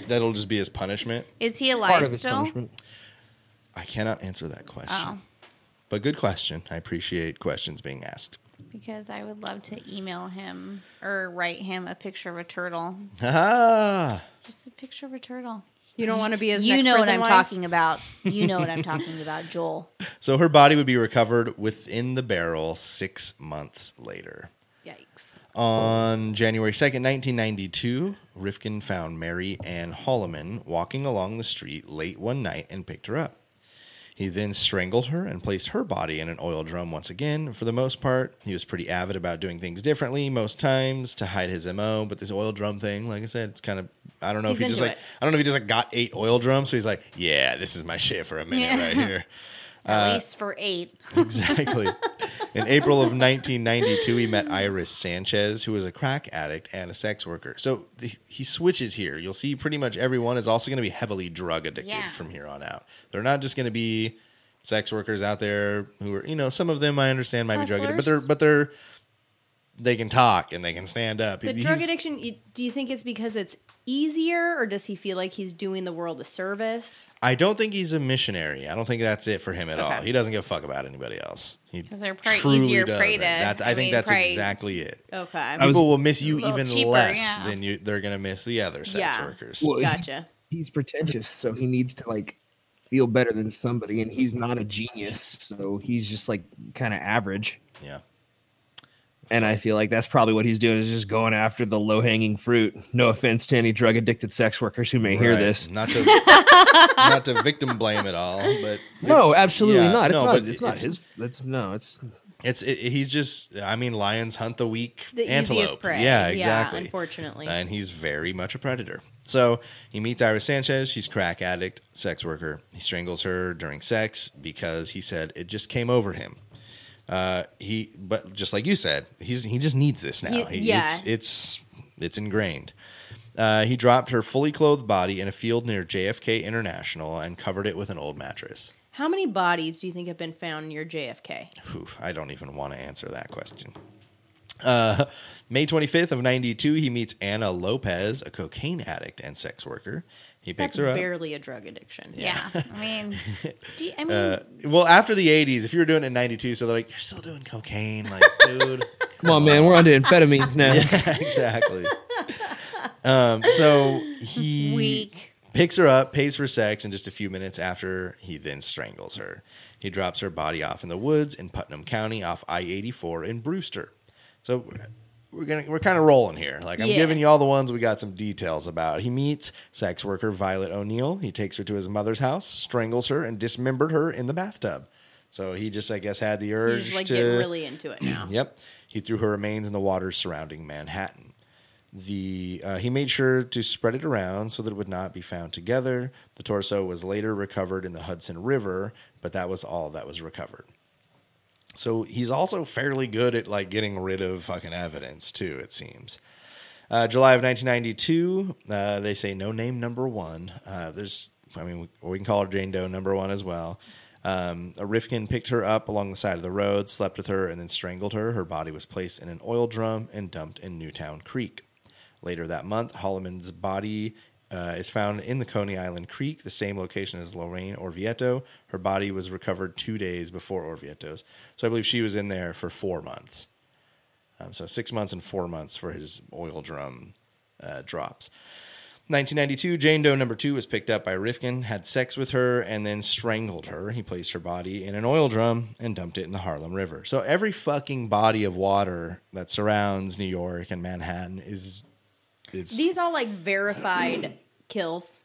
That'll just be his punishment. Is he Part alive of his still? punishment. I cannot answer that question. Oh. But good question. I appreciate questions being asked. Because I would love to email him or write him a picture of a turtle. Ah, Just a picture of a turtle. You don't want to be his You next know what prison I'm wife? talking about. You know what I'm talking about, Joel. so her body would be recovered within the barrel 6 months later. Yikes. On January 2nd, 1992, Rifkin found Mary Ann Holloman walking along the street late one night and picked her up. He then strangled her and placed her body in an oil drum once again. For the most part, he was pretty avid about doing things differently most times to hide his MO. But this oil drum thing, like I said, it's kind of, I don't know if he He's just into like, it. I don't know if he just like got 8 oil drums. So he's like, yeah, this is my shit for a minute Yeah. right here. At least for 8. Exactly. In April of 1992, he met Iris Sanchez, who was a crack addict and a sex worker. So he switches here. You'll see pretty much everyone is also going to be heavily drug addicted Yeah. from here on out. They're not just going to be sex workers out there who are, you know, some of them I understand might be drug addicted, Hustlers. but they can talk and they can stand up. The drug addiction, do you think it's because it's easier, or does he feel like he's doing the world a service? I don't think he's a missionary. I don't think that's it for him at all. Okay. He doesn't give a fuck about anybody else. Because they're probably truly easier prey to. doesn't. I think that's exactly it. Okay. People will miss you a little even cheaper, less yeah. than they're going to miss the other sex Yeah. workers. Well, Gotcha. He's pretentious, so he needs to like feel better than somebody, and he's not a genius, so he's just like kind of average. Yeah. And I feel like that's probably what he's doing, is just going after the low-hanging fruit. No offense to any drug-addicted sex workers who may hear Right. this. Not to victim blame at all, but No, it's- absolutely yeah, not. no, but It's not his. He's just. I mean, lions hunt the weak The antelope. easiest prey. Yeah, exactly. Unfortunately. And he's very much a predator. So he meets Iris Sanchez. She's crack addict, sex worker. He strangles her during sex because he said it just came over him. But just like you said, he just needs this now. It's ingrained. He dropped her fully clothed body in a field near JFK International and covered it with an old mattress. How many bodies do you think have been found near JFK? Whew, I don't even want to answer that question. May 25th of 92, he meets Anna Lopez, a cocaine addict and sex worker. He picks That's her up. barely a drug addiction. Yeah. I mean, Well, after the 80s, if you were doing it in 92, so they're like, you're still doing cocaine. Like, dude. Come on, man, we're on to amphetamines now. Yeah, exactly. So he weak. picks her up, pays for sex, and just a few minutes after, he then strangles her. He drops her body off in the woods in Putnam County off I-84 in Brewster. So we're kind of rolling here. Like, I'm giving you all the ones we got some details about. He meets sex worker Violet O'Neill. He takes her to his mother's house, strangles her, and dismembered her in the bathtub. So he just, I guess, had the urge He's just like to getting really into it now. Yep. He threw her remains in the waters surrounding Manhattan. He made sure to spread it around so that it would not be found together. The torso was later recovered in the Hudson River, but that was all that was recovered. So he's also fairly good at like getting rid of fucking evidence too, it seems. July of 1992, they say no name number one. We can call her Jane Doe number one as well. Rifkin picked her up along the side of the road, slept with her, and then strangled her. Her body was placed in an oil drum and dumped in Newtown Creek. Later that month, Holloman's body is found in the Coney Island Creek, the same location as Lorraine Orvieto. Her body was recovered 2 days before Orvieto's. So I believe she was in there for 4 months. So 6 months and 4 months for his oil drum drops. 1992, Jane Doe number 2 was picked up by Rifkin, had sex with her, and then strangled her. He placed her body in an oil drum and dumped it in the Harlem River. So every fucking body of water that surrounds New York and Manhattan is... These all like verified kills.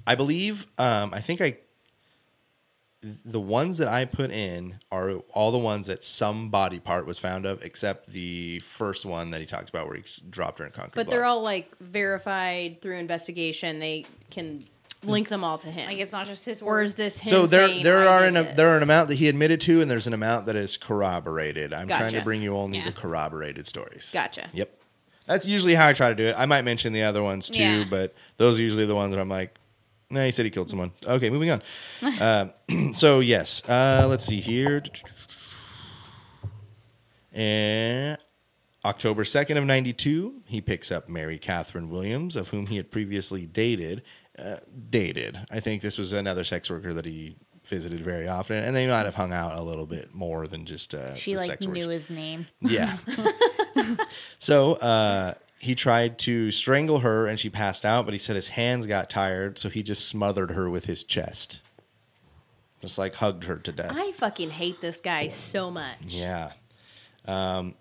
I believe, the ones that I put in are all the ones that some body part was found of, except the first one that he talks about where he dropped her in concrete But they're all like verified through investigation. They can link them all to him. Like it's not just his or word. is this him So saying, there "I are did there are an this"? amount that he admitted to, and there's an amount that is corroborated. I'm trying to Gotcha. bring you only the corroborated stories. Gotcha. Yep. That's usually how I try to do it. I might mention the other ones too, Yeah. but those are usually the ones that I'm like, nah, he said he killed someone. Okay, moving on. So, yes. Let's see here. And October 2nd of 92, he picks up Mary Catherine Williams, of whom he had previously dated. I think this was another sex worker that he visited very often, and they might have hung out a little bit more than just She the like sex workers. knew his name. Yeah. So he tried to strangle her and she passed out, but he said his hands got tired, so he just smothered her with his chest. Just like hugged her to death. I fucking hate this guy so much. Yeah. On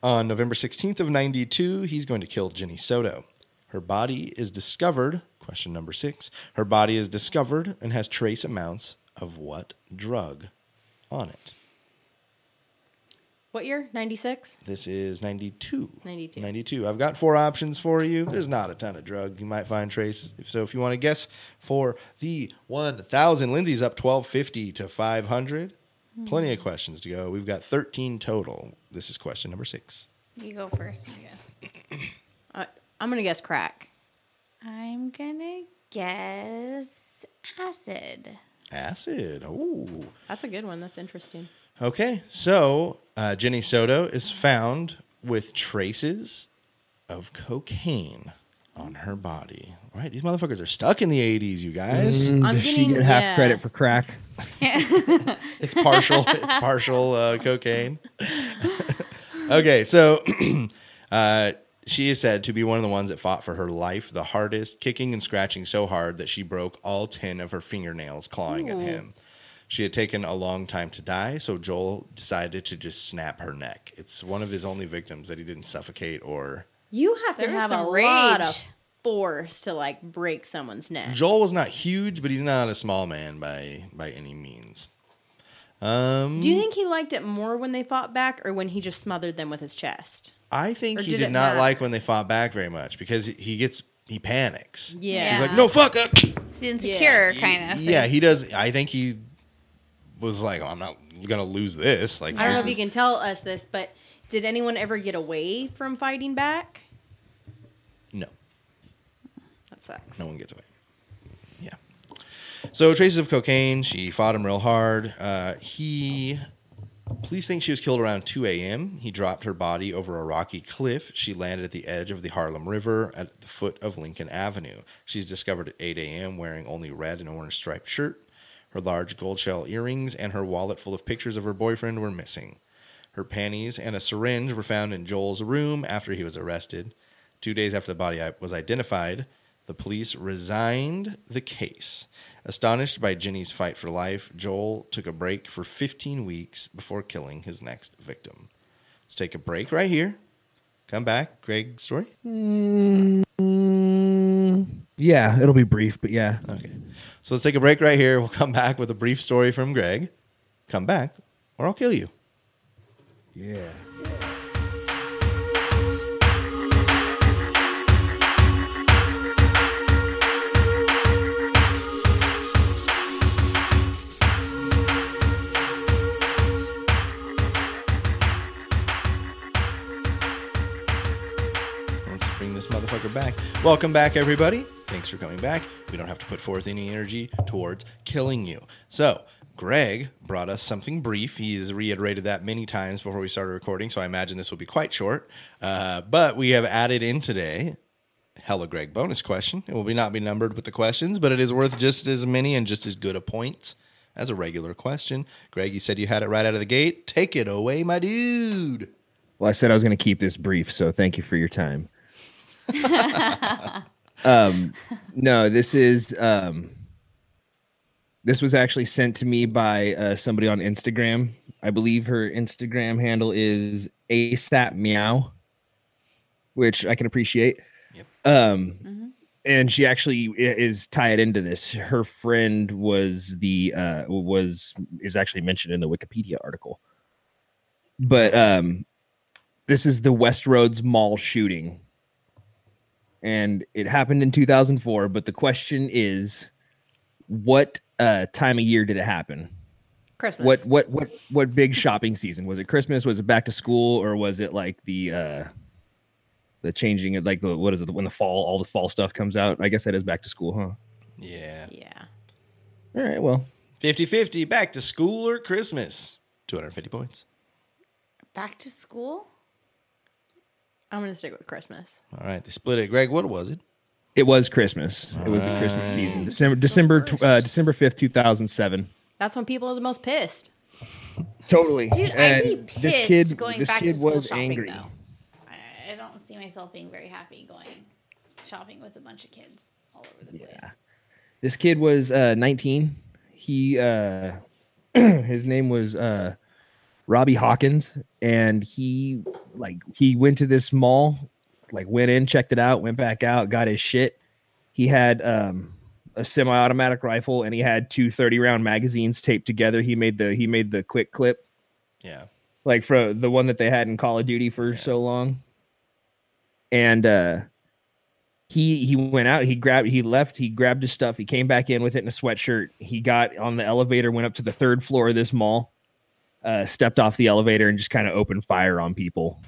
November 16th of 92, he's going to kill Jenny Soto. Her body is discovered, question number 6, her body is discovered and has trace amounts of what drug on it? What year? 96? This is 92. 92. 92. I've got 4 options for you. There's not a ton of drug. You might find traces. So if you want to guess for the 1,000, Lindsay's up 1,250 to 500. Plenty of questions to go. We've got 13 total. This is question number 6. You go first. I'm going to guess crack. I'm gonna guess acid. Acid. Oh. That's a good one. That's interesting. Okay. So Jenny Soto is found with traces of cocaine on her body. All right. These motherfuckers are stuck in the 80s, you guys. I'm Does she getting get half credit for crack? It's partial. It's partial cocaine. Okay, so she is said to be one of the ones that fought for her life the hardest, kicking and scratching so hard that she broke all 10 of her fingernails clawing at him. She had taken a long time to die, so Joel decided to just snap her neck. It's one of his only victims that he didn't suffocate or... You have to There was have a some lot rage. of force to like break someone's neck. Joel was not huge, but he's not a small man by any means. Do you think he liked it more when they fought back or when he just smothered them with his chest? I think Or he did did it not matter? like when they fought back very much because he panics. Yeah. He's like, no, fuck up. He's insecure, kind of. Yeah, he does. I think he was like, oh, I'm not going to lose this. Like, I don't know this if you can tell us this, but did anyone ever get away from fighting back? No, That sucks. no one gets away. Yeah. So traces of cocaine. She fought him real hard. Police think she was killed around 2 a.m. He dropped her body over a rocky cliff. She landed at the edge of the Harlem River at the foot of Lincoln Avenue. She's discovered at 8 a.m. wearing only red and orange striped shirt. Her large gold shell earrings and her wallet full of pictures of her boyfriend were missing. Her panties and a syringe were found in Joel's room after he was arrested. 2 days after the body was identified, the police resigned the case. Astonished by Jenny's fight for life, Joel took a break for 15 weeks before killing his next victim. Let's take a break right here. Come back. Greg, story? Yeah, it'll be brief, but yeah. Okay. So let's take a break right here. We'll come back with a brief story from Greg. Come back, or I'll kill you. Yeah. Welcome back, everybody. Thanks for coming back. We don't have to put forth any energy towards killing you. So, Greg brought us something brief. He's reiterated that many times before we started recording, so I imagine this will be quite short. But we have added in today, Hella Greg bonus question. It will not be numbered with the questions, but it is worth just as many and just as good a points as a regular question. Greg, you said you had it right out of the gate. Take it away, my dude. Well, I said I was going to keep this brief, so thank you for your time. No, this was actually sent to me by somebody on Instagram. I believe her Instagram handle is ASAP Meow, which I can appreciate. Yep. And she actually is tied into this. Her friend is actually mentioned in the Wikipedia article. But this is the Westroads Mall shooting. And it happened in 2004, but the question is, what time of year did it happen? Christmas. What big shopping season? Was it Christmas? Was it back to school? Or was it like the changing of like what is it, when all the fall stuff comes out? I guess that is back to school, huh? Yeah. All right, well. 50-50, back to school or Christmas. 250 points. Back to school? I'm going to stick with Christmas. All right, they split it. Greg, what was it? It was Christmas. It was the Christmas season. December 5th, 2007. That's when people are the most pissed. Totally. Dude, I'd be pissed going back to school was shopping, angry. though. I don't see myself being very happy going shopping with a bunch of kids all over the place. This kid was 19. He his name was Robbie Hawkins, and he went to this mall, went in, checked it out, went back out, got his shit. He had a semi-automatic rifle, and he had two 30-round magazines taped together. He made the quick clip. Yeah. Like for the one that they had in Call of Duty for so long. And he went out, he grabbed his stuff, he came back in with it in a sweatshirt. He got on the elevator, went up to the third floor of this mall, stepped off the elevator and just kind of opened fire on people.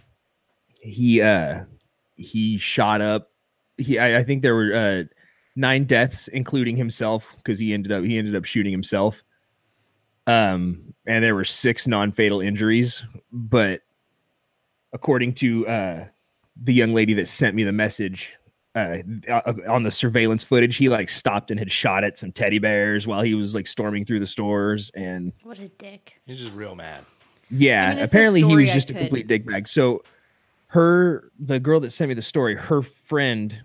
He shot up. I think there were 9 deaths, including himself, because he ended up shooting himself. And there were 6 non-fatal injuries. But according to the young lady that sent me the message, on the surveillance footage, he stopped and had shot at some teddy bears while he was storming through the stores. And what a dick. He's just real mad. Yeah, I mean, apparently he was just a complete dickbag. So the girl that sent me the story, her friend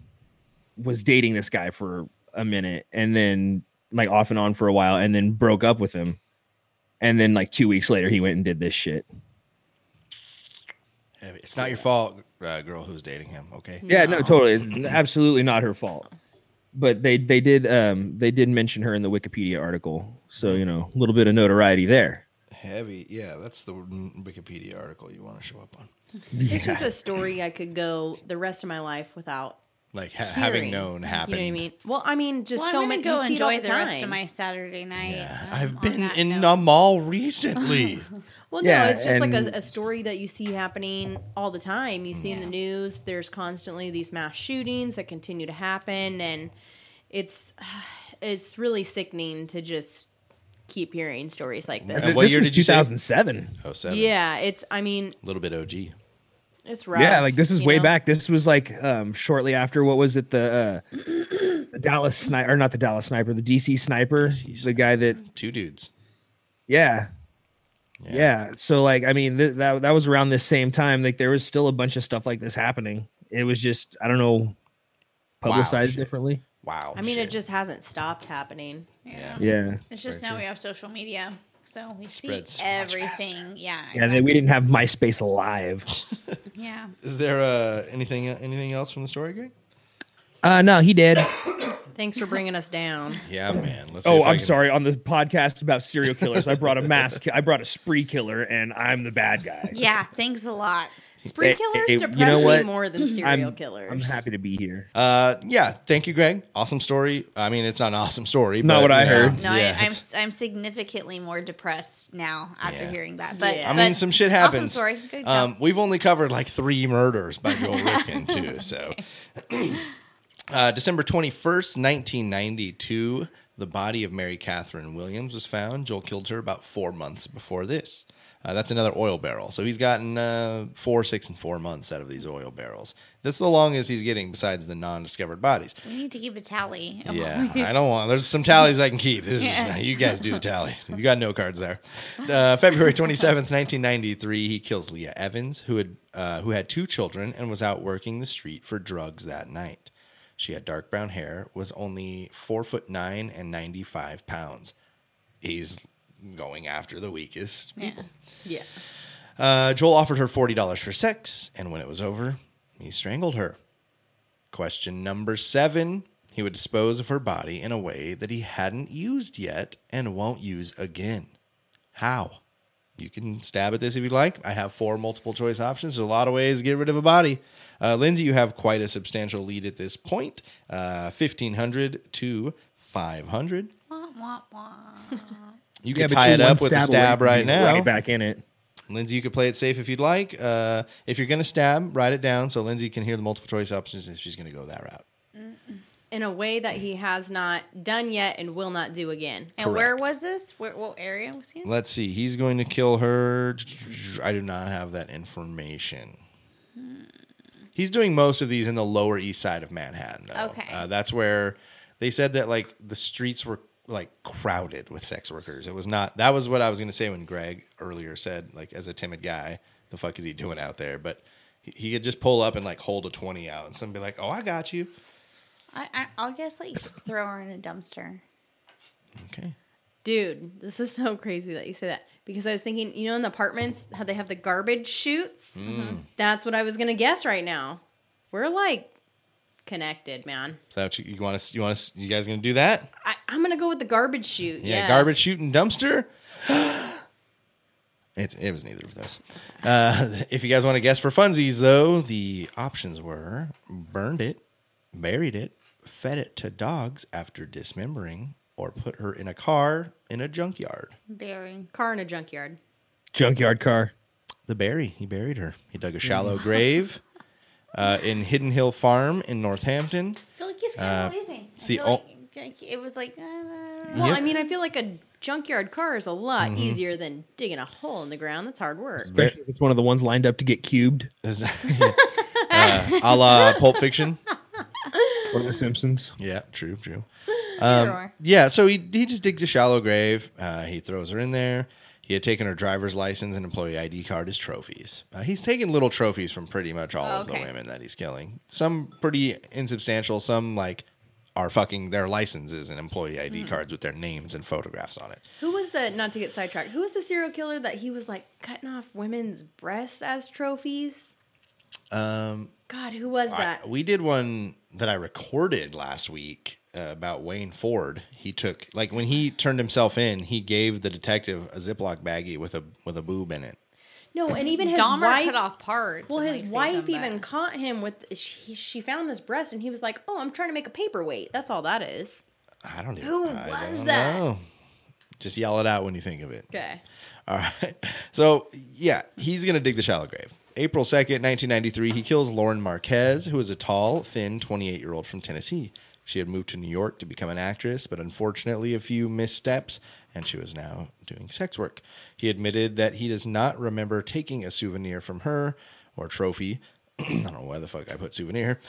was dating this guy for a minute, and then off and on for a while, and then broke up with him. And then 2 weeks later, he went and did this shit. It's not your fault, girl who's dating him. Okay. Yeah, no, totally. It's absolutely not her fault. But they did mention her in the Wikipedia article, so a little bit of notoriety there. Heavy, yeah. That's the Wikipedia article you want to show up on. It's just a story I could go the rest of my life without having known happened. You know what I mean? Well, I mean, just so I'm many. Go you see it all enjoy the rest time. of my Saturday night. Yeah, I've been in the mall recently. Well, no, it's just a story that you see happening all the time. You see in the news. There's constantly these mass shootings that continue to happen, and it's really sickening to just keep hearing stories like this. What year was did you 2007. Oh, 7. Yeah, I mean, a little bit OG. It's rough. Yeah, this is way back. This was shortly after, what was it, the Dallas Sniper, or not the Dallas Sniper, the DC Sniper, the guy that 2 dudes. Yeah. So I mean, that was around this same time. There was still a bunch of stuff like this happening. It was just, I don't know, publicized differently. Wow. I mean, it just hasn't stopped happening. Yeah. It's just now we have social media, so we see Spreads so everything. Yeah. Yeah, we didn't have MySpace Live. Yeah. Is there anything else from the story, Greg? No, he did. Thanks for bringing us down. Yeah, man. I'm sorry. On the podcast about serial killers, I brought a mask. I brought a spree killer, and I'm the bad guy. Yeah, thanks a lot. Spree killers depress me more than serial killers. I'm happy to be here. Yeah, thank you, Greg. Awesome story. I mean, it's not an awesome story. Not what I heard. No, yeah, I'm significantly more depressed now after hearing that. But I mean, some shit happens. Awesome story. Good job. We've only covered 3 murders by Joel Rifkin too. So, December 21st, 1992, the body of Mary Catherine Williams was found. Joel killed her about 4 months before this. That's another oil barrel. So he's gotten 4, 6, and 4 months out of these oil barrels. That's the longest he's getting besides the non-discovered bodies. We need to keep a tally. of Yeah, all these. I don't want. There's some tallies I can keep. This is just not, you guys do the tally. You got no cards there. February 27th, 1993, he kills Leah Evans, who had 2 children and was out working the street for drugs that night. She had dark brown hair, was only 4'9" and 95 pounds. He's going after the weakest people. Yeah. Joel offered her $40 for sex, and when it was over, he strangled her. Question number 7. He would dispose of her body in a way that he hadn't used yet and won't use again. How? You can stab at this if you'd like. I have 4 multiple choice options. There's a lot of ways to get rid of a body. Lindsay, you have quite a substantial lead at this point. 1,500 to 500. Wah, wah, wah. You can but tie you're it one up with a away stab from right being now. Right back in it. Lindsay, you can play it safe if you'd like. If you're going to stab, write it down so Lindsay can hear the multiple choice options if she's going to go that route. In a way that he has not done yet and will not do again. And where Correct. was this? What area was he in? Let's see. He's going to kill her. I do not have that information. He's doing most of these in the Lower East Side of Manhattan, though. Okay. That's where they said that like the streets were like crowded with sex workers. It was not. That was what I was going to say when Greg earlier said, like, as a timid guy, the fuck is he doing out there? But he could just pull up and like hold a 20 out, and somebody be like, "Oh, I got you." I'll guess like throw her in a dumpster. Okay. Dude, this is so crazy that you say that. Because I was thinking, you know, in the apartments, how they have the garbage chutes? That's what I was going to guess right now. We're like connected, man. So what you want to? You guys going to do that? I'm going to go with the garbage chute. Yeah, garbage chute and dumpster. It was neither of those. If you guys want to guess for funsies, though, the options were burned it, buried it, fed it to dogs after dismembering, or put her in a car in a junkyard. Bury. Car in a junkyard. Junkyard car. The bury. He buried her. He dug a shallow grave in Hidden Hill Farm in Northampton. I feel like he's kind of lazy. see, I feel like it was like. Well, Yep. I mean, I feel like a junkyard car is a lot easier than digging a hole in the ground. That's hard work. Especially if it's one of the ones lined up to get cubed. A la Pulp Fiction. Or The Simpsons. Yeah, true. Sure. Yeah, so he just digs a shallow grave. He throws her in there. He had taken her driver's license and employee ID card as trophies. He's taking little trophies from pretty much all of the Okay. women that he's killing. Some pretty insubstantial, some like are fucking their licenses and employee ID cards with their names and photographs on it. Who was the, not to get sidetracked, who was the serial killer that he was like cutting off women's breasts as trophies? God, who was that? We did one that I recorded last week about Wayne Ford. He took, like, when he turned himself in, he gave the detective a Ziploc baggie with a boob in it. No, and even his Dahmer wife cut off parts. Well, and, his like, saved wife them even back. caught him with. She found this breast, and he was like, "Oh, I'm trying to make a paperweight." That's all that is. I don't even. Who I was don't that? know. Just yell it out when you think of it. Okay. All right. So, yeah, he's going to dig the shallow grave. April 2nd, 1993, he kills Lauren Marquez, who is a tall, thin 28-year-old from Tennessee. She had moved to New York to become an actress, but unfortunately a few missteps, and she was now doing sex work. He admitted that he does not remember taking a souvenir from her or trophy. I don't know why the fuck I put souvenir.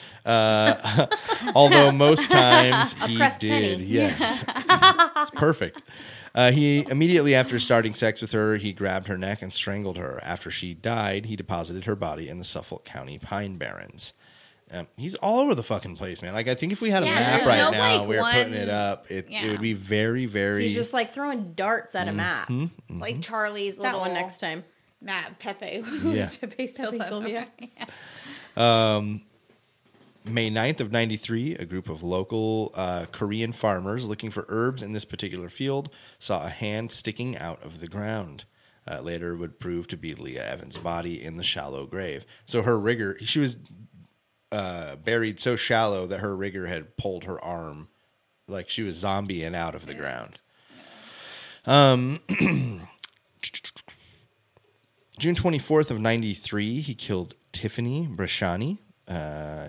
Although most times he pressed did. penny. Yes. It's perfect. He immediately after starting sex with her, he grabbed her neck and strangled her. After she died, he deposited her body in the Suffolk County Pine Barrens. He's all over the fucking place, man. Like, I think if we had a Yeah, map there's right no, now, like, we were putting one- it up. It Yeah. would be very, very. He's just like throwing darts at a map. It's like Charlie's That little one next time. Matt Pepe. Yeah. Pepe Silva. Sylvia. May 9th of 93, a group of local Korean farmers looking for herbs in this particular field saw a hand sticking out of the ground. Later would prove to be Leah Evans' body in the shallow grave. So her rigger, she was buried so shallow that her rigger had pulled her arm, like she was zombieing out of the ground. June 24th of 93, he killed Tiffany Brashani.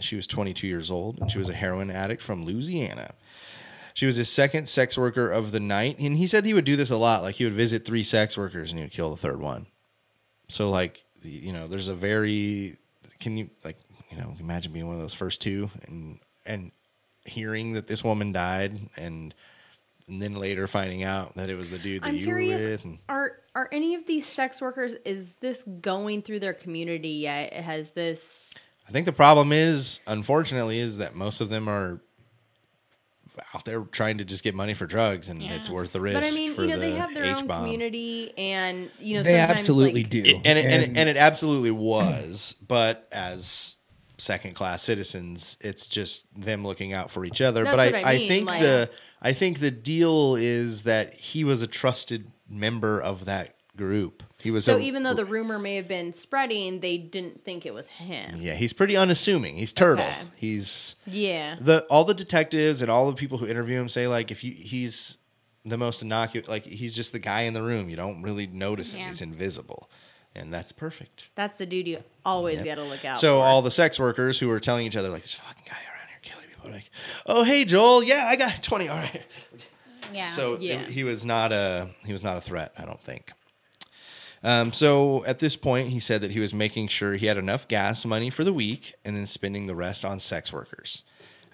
She was 22 years old, and she was a heroin addict from Louisiana. She was his second sex worker of the night, and he said he would do this a lot. Like, he would visit 3 sex workers, and he would kill the third one. So, like, there's a very... Can you, like, imagine being one of those first 2 and hearing that this woman died, and then later finding out that it was the dude that I'm you curious, were with. Are any of these sex workers, is this going through their community yet? Has this... I think the problem is, unfortunately, is that most of them are out there trying to just get money for drugs, and it's worth the risk. But I mean, for they have their own H-bomb. community, and They sometimes absolutely like, do. And it absolutely was, but as second-class citizens, it's just them looking out for each other. That's but what I mean, think like- I think the deal is that he was a trusted member of that group. He was So even though the rumor may have been spreading, they didn't think it was him. Yeah, he's pretty unassuming. He's turtle. Okay. He's Yeah. all the detectives and all the people who interview him say, like, he's the most innocuous, like, he's just the guy in the room. You don't really notice him. Yeah. He's invisible. And that's perfect. That's the dude you always got to look out So for. all the sex workers who were telling each other, like, this fucking guy around here killing people, like, oh, hey, Joel, yeah, I got 20, all right. Yeah. So Yeah. he was not a threat, I don't think. So at this point, he said that he was making sure he had enough gas money for the week and then spending the rest on sex workers.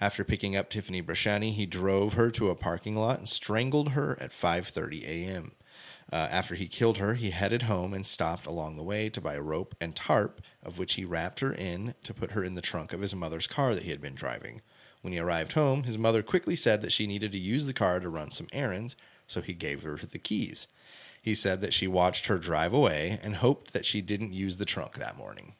After picking up Tiffany Brashani, he drove her to a parking lot and strangled her at 5:30 a.m. After he killed her, he headed home and stopped along the way to buy a rope and tarp, of which he wrapped her in to put her in the trunk of his mother's car that he had been driving. When he arrived home, his mother quickly said that she needed to use the car to run some errands, so he gave her the keys. He said that she watched her drive away and hoped that she didn't use the trunk that morning.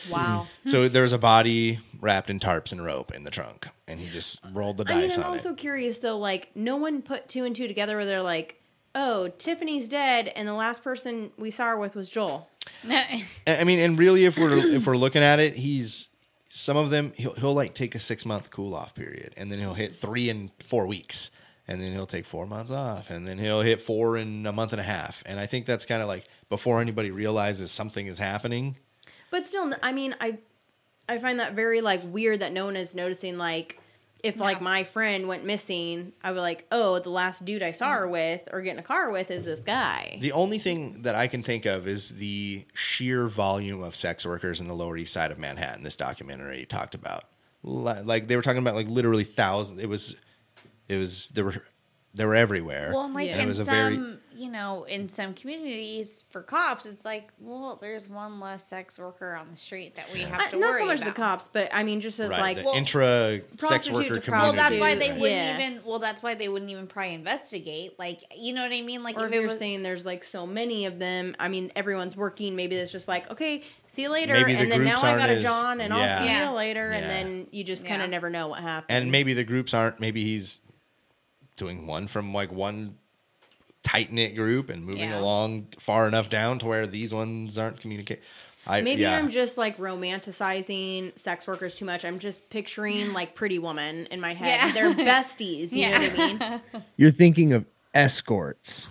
Wow. So there was a body wrapped in tarps and rope in the trunk, and he just rolled the dice I'm on also it. curious, though, like, no one put 2 and 2 together where they're like, oh, Tiffany's dead, and the last person we saw her with was Joel. I mean, and really, if we're looking at it, some of them he'll like take a 6-month cool off period, and then he'll hit 3 and 4 weeks. And then he'll take 4 months off, and then he'll hit 4 in a month and a half. And I think that's kind of like before anybody realizes something is happening. But still, I mean, I find that very, like, weird that no one is noticing, like, if, like, my friend went missing, I would like, oh, the last dude I saw her with or get in a car with is this guy. The only thing that I can think of is the sheer volume of sex workers in the Lower East Side of Manhattan this documentary talked about. Like, they were talking about, like, literally thousands. They were everywhere. Well, like Yeah. in It was some, in some communities for cops, it's like, well, there's one less sex worker on the street that we have to Not worry so much about. the cops, but I mean, just as right, like, the well, intra sex prostitute worker to community. Well, that's why they Right. wouldn't Yeah. even. Well, that's why they wouldn't even probably investigate. Like, you know what I mean? Like, or if it you're was, saying there's like so many of them, I mean, everyone's working. Maybe it's just like, okay, see you later, Maybe the and then now groups I aren't got a as- John, and yeah. I'll see Yeah. you later, and Yeah. then you just kind Yeah. of never know what happens. And maybe the groups aren't. Maybe he's doing one from like one tight knit group and moving Yeah. along far enough down to where these ones aren't communicating. Maybe I'm just like romanticizing sex workers too much. I'm just picturing like Pretty Woman in my head. Yeah. They're besties. You know what I mean? You're thinking of escorts.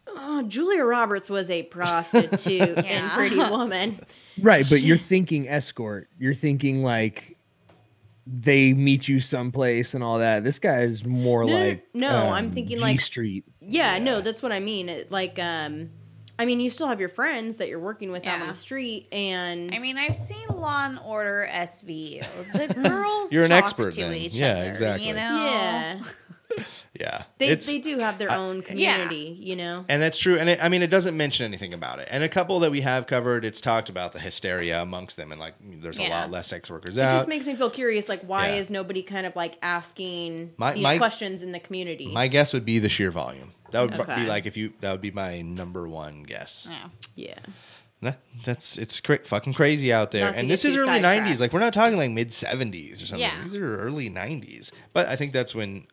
Oh, Julia Roberts was a prostitute in Yeah. Pretty Woman. Right, but you're thinking escort. You're thinking like they meet you someplace and all that. This guy is more like I'm thinking G like Street. Yeah, no, that's what I mean. I mean, you still have your friends that you're working with out on Yeah. the street, and I mean, I've seen Law and Order SVU. The girls You're an talk expert to then. each Yeah, other. exactly. You know? yeah, yeah. they do have their own yeah. community, you know. And that's true. And it doesn't mention anything about it. And a couple that we have covered, it's talked about the hysteria amongst them, and like there's a Yeah. lot less sex workers It out. just makes me feel curious, like why Yeah. is nobody kind of like asking My- these my- questions in the community? My guess would be the sheer volume. That would Okay. be like that would be my number one guess. Yeah. yeah, It's fucking crazy out there. Not to And get this is too early sidetracked. 90s. Like, we're not talking like mid 70s or something. Yeah. These are early 90s. But I think that's when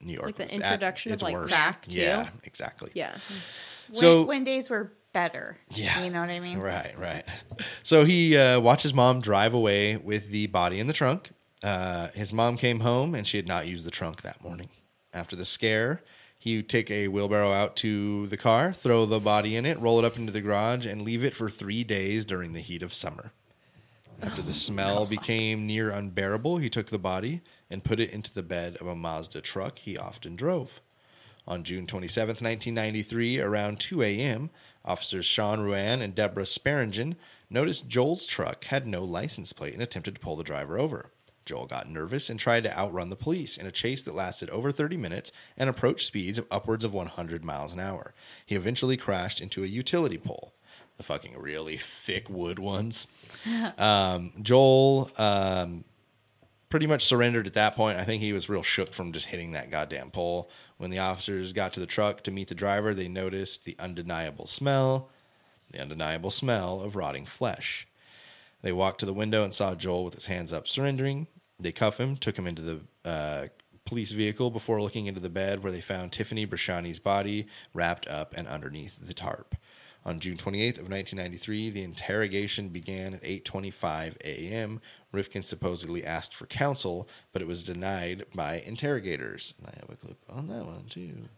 New York Like the was introduction at its of, like, worst. crack, too. Yeah, exactly. yeah. So- when days were better. Yeah. You know what I mean? Right. So he watched his mom drive away with the body in the trunk. His mom came home, and she had not used the trunk that morning. After the scare, he would take a wheelbarrow out to the car, throw the body in it, roll it up into the garage, and leave it for 3 days during the heat of summer. After the smell became near unbearable, he took the body and put it into the bed of a Mazda truck he often drove. On June 27th, 1993, around 2 a.m., officers Sean Ruan and Deborah Sparringen noticed Joel's truck had no license plate and attempted to pull the driver over. Joel got nervous and tried to outrun the police in a chase that lasted over 30 minutes and approached speeds of upwards of 100 miles an hour. He eventually crashed into a utility pole. The fucking really thick wood ones. Joel pretty much surrendered at that point. I think he was real shook from just hitting that goddamn pole. When the officers got to the truck to meet the driver, they noticed the undeniable smell of rotting flesh. They walked to the window and saw Joel with his hands up surrendering. They cuffed him, took him into the police vehicle before looking into the bed where they found Tiffany Brashani's body wrapped up and underneath the tarp. On June 28th of 1993, the interrogation began at 8:25 a.m. Rifkin supposedly asked for counsel, but it was denied by interrogators. And I have a clip on that one, too.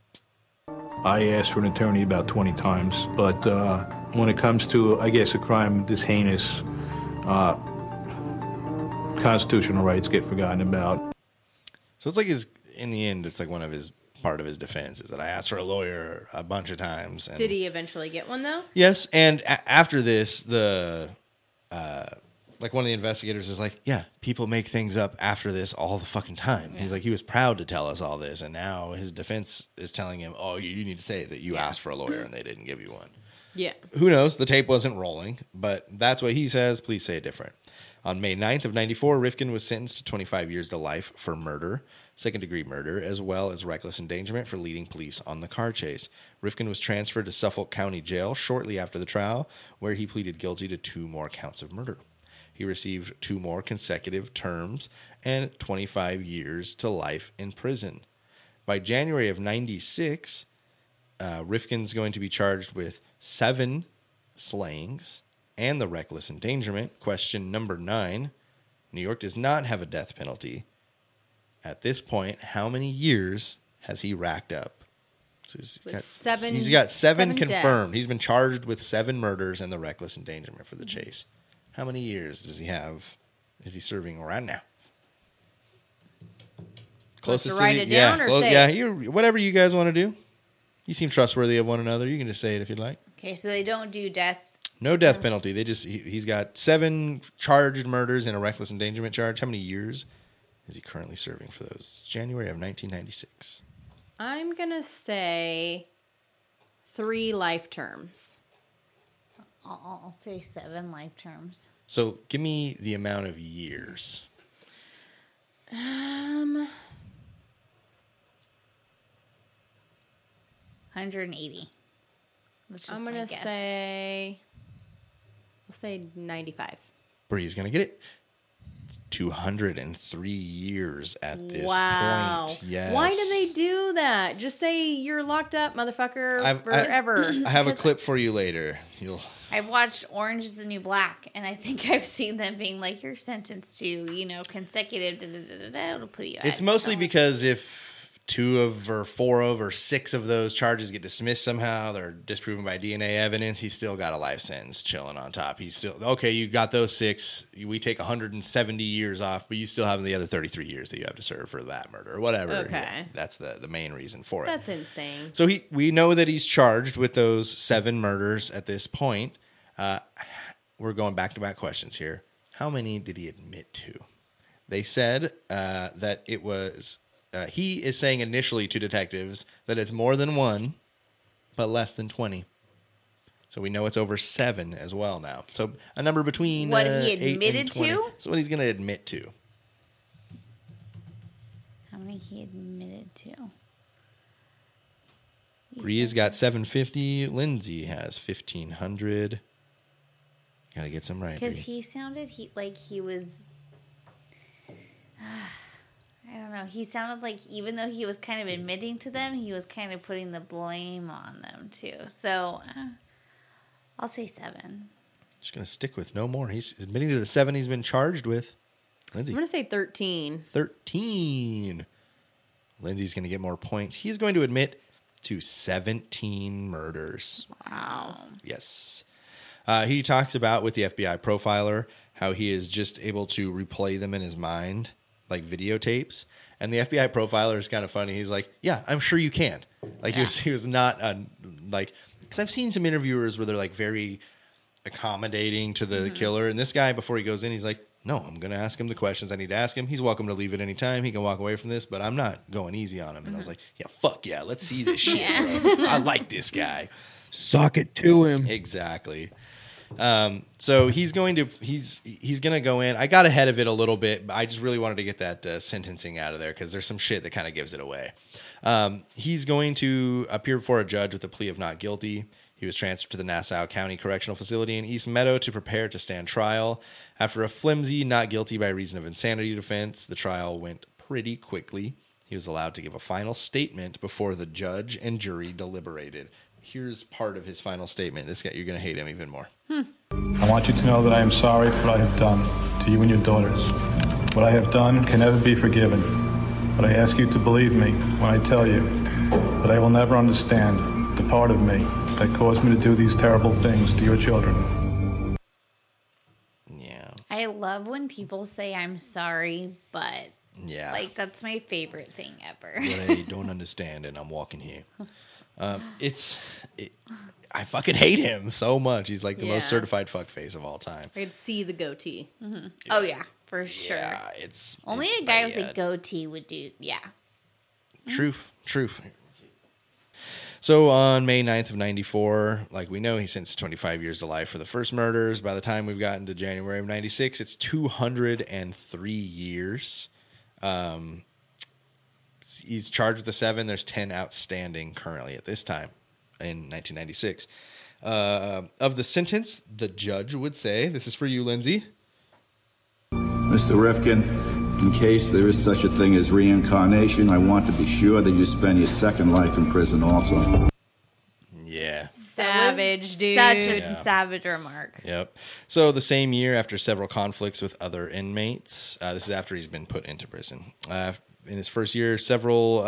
I asked for an attorney about 20 times, but when it comes to, I guess, a crime this heinous, constitutional rights get forgotten about. So it's like in the end, it's like part of his defense is that I asked for a lawyer a bunch of times. And Did he eventually get one, though? yes, and after this, one of the investigators is like, yeah, people make things up after this all the fucking time. Yeah. He's like, he was proud to tell us all this, and now his defense is telling him, oh, you need to say that you asked for a lawyer and they didn't give you one. Yeah. Who knows? The tape wasn't rolling, but that's what he says. Please say it different. On May 9th of 94, Rifkin was sentenced to 25 years to life for murder, second-degree murder, as well as reckless endangerment for leading police on the car chase. Rifkin was transferred to Suffolk County Jail shortly after the trial, where he pleaded guilty to 2 more counts of murder. He received 2 more consecutive terms and 25 years to life in prison. By January of 96, Rifkin's going to be charged with 7 slayings and the reckless endangerment. Question number 9. New York does not have a death penalty. At this point, how many years has he racked up? So he's got 7 confirmed. Deaths. He's been charged with 7 murders and the reckless endangerment for the chase. How many years does he have? Is he serving right now? Closest to write it down or say it? Whatever you guys want to do. You seem trustworthy of one another. You can just say it if you'd like. Okay, so they don't do death. No death penalty. They just he's got 7 charged murders and a reckless endangerment charge. How many years is he currently serving for those? January of 1996. I'm going to say 3 life terms. I'll say 7 life terms. So give me the amount of years. 180. I'm going to say, we'll say 95. Bree's going to get it. It's 203 years at this point. Yes. Why do they do that? Just say you're locked up, motherfucker, forever. I have a clip for you later. I've watched Orange is the New Black, and I think I've seen them being like, you're sentenced to, consecutive, it'll put you out. It's mostly because if 2 or 4 or 6 of those charges get dismissed somehow, they're disproven by DNA evidence, he's still got a life sentence chilling on top. He's still, okay, you got those 6, we take 170 years off, but you still have the other 33 years that you have to serve for that murder or whatever. Okay. Yeah, that's the main reason for it. That's insane. So we know that he's charged with those 7 murders at this point. We're going back-to-back questions here. How many did he admit to? They said that it was... he is saying initially to detectives that it's more than 1, but less than 20. So we know it's over 7 as well now. So a number between what he 8 admitted and 20. to? That's what he's going to admit to. How many he admitted to? Bree's got 750. Lindsay has 1,500. Gotta get some right. Because he sounded like he was... I don't know. He sounded like even though he was kind of admitting to them, he was kind of putting the blame on them too. So I'll say 7. Just going to stick with no more. He's admitting to the 7 he's been charged with. Lindsay. I'm going to say 13. 13. Lindsay's going to get more points. He's going to admit to 17 murders. Wow. Yes. He talks about with the FBI profiler how he is just able to replay them in his mind, like videotapes. And the FBI profiler is kind of funny. He's like, yeah, I'm sure you can. Like he was not like, because I've seen some interviewers where they're like very accommodating to the killer. And this guy, before he goes in, he's like, no, I'm going to ask him the questions I need to ask him. He's welcome to leave at any time. He can walk away from this, but I'm not going easy on him. And I was like, yeah, fuck yeah. Let's see this shit. Bro. I like this guy. Sock it to him. Exactly. So he's going to go in. I got ahead of it a little bit, but I just really wanted to get that sentencing out of there because there's some shit that kind of gives it away. He's going to appear before a judge with a plea of not guilty. He was transferred to the Nassau County Correctional Facility in East Meadow to prepare to stand trial. After a flimsy not guilty by reason of insanity defense, the trial went pretty quickly. He was allowed to give a final statement before the judge and jury deliberated. Here's part of his final statement. This guy, you're going to hate him even more. I want you to know that I am sorry for what I have done to you and your daughters. What I have done can never be forgiven. But I ask you to believe me when I tell you that I will never understand the part of me that caused me to do these terrible things to your children. Yeah. I love when people say I'm sorry, but Yeah. like that's my favorite thing ever. But I don't understand, and I'm walking here. I fucking hate him so much. He's like the most certified fuckface of all time. I could see the goatee. Mm-hmm. Oh yeah, for sure. Yeah, it's only it's a guy bad. with a goatee would do. Yeah. Truth. So on May 9th of 94, like we know, he sentenced 25 years to life for the first murders. By the time we've gotten to January of 96, it's 203 years. He's charged with the 7. There's 10 outstanding currently at this time in 1996. Of the sentence, the judge would say, this is for you, Lindsay. Mr. Rifkin, in case there is such a thing as reincarnation, I want to be sure that you spend your second life in prison also. Yeah. Savage, dude. Such a savage remark. Yep. So the same year, after several conflicts with other inmates, this is after he's been put into prison. In his first year, several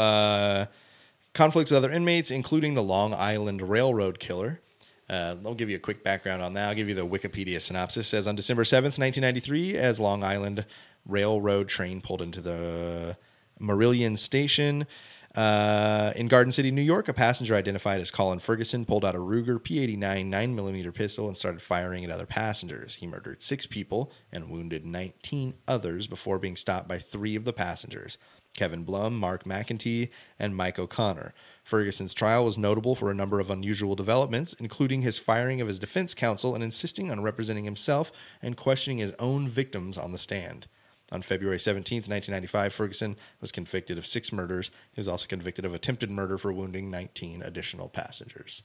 conflicts with other inmates, including the Long Island Railroad killer. I'll give you a quick background on that. I'll give you the Wikipedia synopsis. It says, on December 7th, 1993, as Long Island Railroad train pulled into the Marillion Station in Garden City, New York, a passenger identified as Colin Ferguson pulled out a Ruger P89 9mm pistol and started firing at other passengers. He murdered 6 people and wounded 19 others before being stopped by 3 of the passengers, Kevin Blum, Mark McEntee, and Mike O'Connor. Ferguson's trial was notable for a number of unusual developments, including his firing of his defense counsel and insisting on representing himself and questioning his own victims on the stand. On February 17th, 1995, Ferguson was convicted of 6 murders. He was also convicted of attempted murder for wounding 19 additional passengers.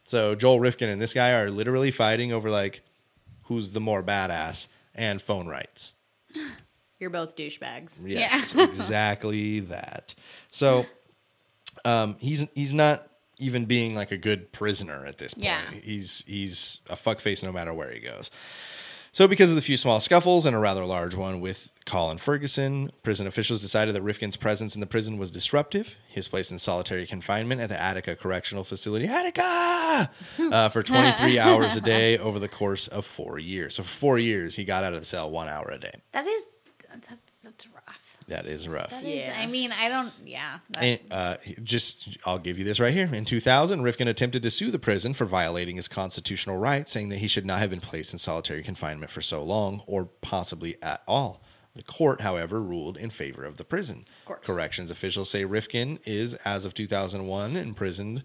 So Joel Rifkin and this guy are literally fighting over, like, who's the more badass and phone rights. You're both douchebags. Yes, exactly that. So he's not even being like a good prisoner at this point. Yeah. He's a fuckface no matter where he goes. So because of the few small scuffles and a rather large one with Colin Ferguson, prison officials decided that Rifkin's presence in the prison was disruptive. He was placed in solitary confinement at the Attica Correctional Facility, Attica, for 23 hours a day over the course of 4 years. So for 4 years, he got out of the cell 1 hour a day. That's rough. That is rough. That is, I mean, I don't, And, I'll give you this right here. In 2000, Rifkin attempted to sue the prison for violating his constitutional rights, saying that he should not have been placed in solitary confinement for so long, or possibly at all. The court, however, ruled in favor of the prison. Of course. Corrections officials say Rifkin is, as of 2001, imprisoned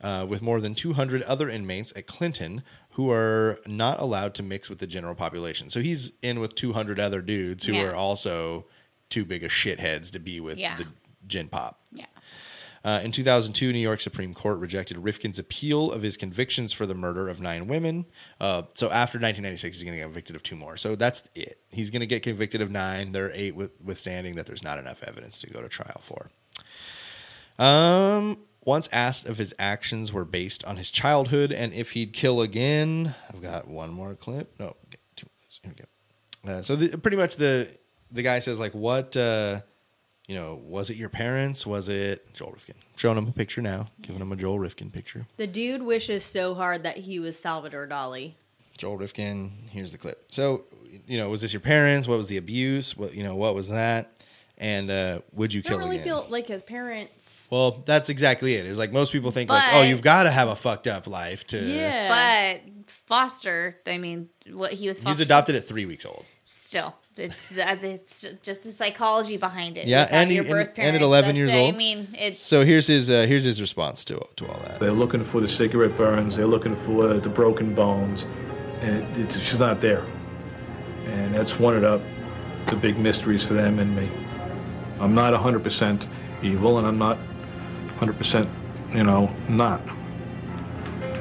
with more than 200 other inmates at Clinton who are not allowed to mix with the general population. So he's in with 200 other dudes who are also too big of shitheads to be with the gin pop. Yeah. In 2002, New York Supreme Court rejected Rifkin's appeal of his convictions for the murder of 9 women. So after 1996, he's going to get convicted of 2 more. So that's it. He's going to get convicted of 9. There are 8 withstanding that there's not enough evidence to go to trial for. Once asked if his actions were based on his childhood and if he'd kill again, I've got one more clip. No, 2 minutes. Here we go. So pretty much the guy says, like, what, was it your parents? Was it Joel Rifkin? Showing him a picture now, giving him a Joel Rifkin picture. The dude wishes so hard that he was Salvador Dali. Joel Rifkin. Here's the clip. So, was this your parents? What was the abuse? What was that? And would you kill I don't really again? feel like his parents. Well, that's exactly it. It's like most people think But- you've got to have a fucked up life to. Yeah. But foster, I mean, what he was He was foster. adopted at 3 weeks old. Still, it's just the psychology behind it. Yeah, Without and your he- birth and at parents, 11 years that's- old. I mean, it's So here's his response to all that. They're looking for the cigarette burns. They're looking for the broken bones, and it's just not there. And that's one of the big mysteries for them and me. I'm not 100% evil, and I'm not 100%, not.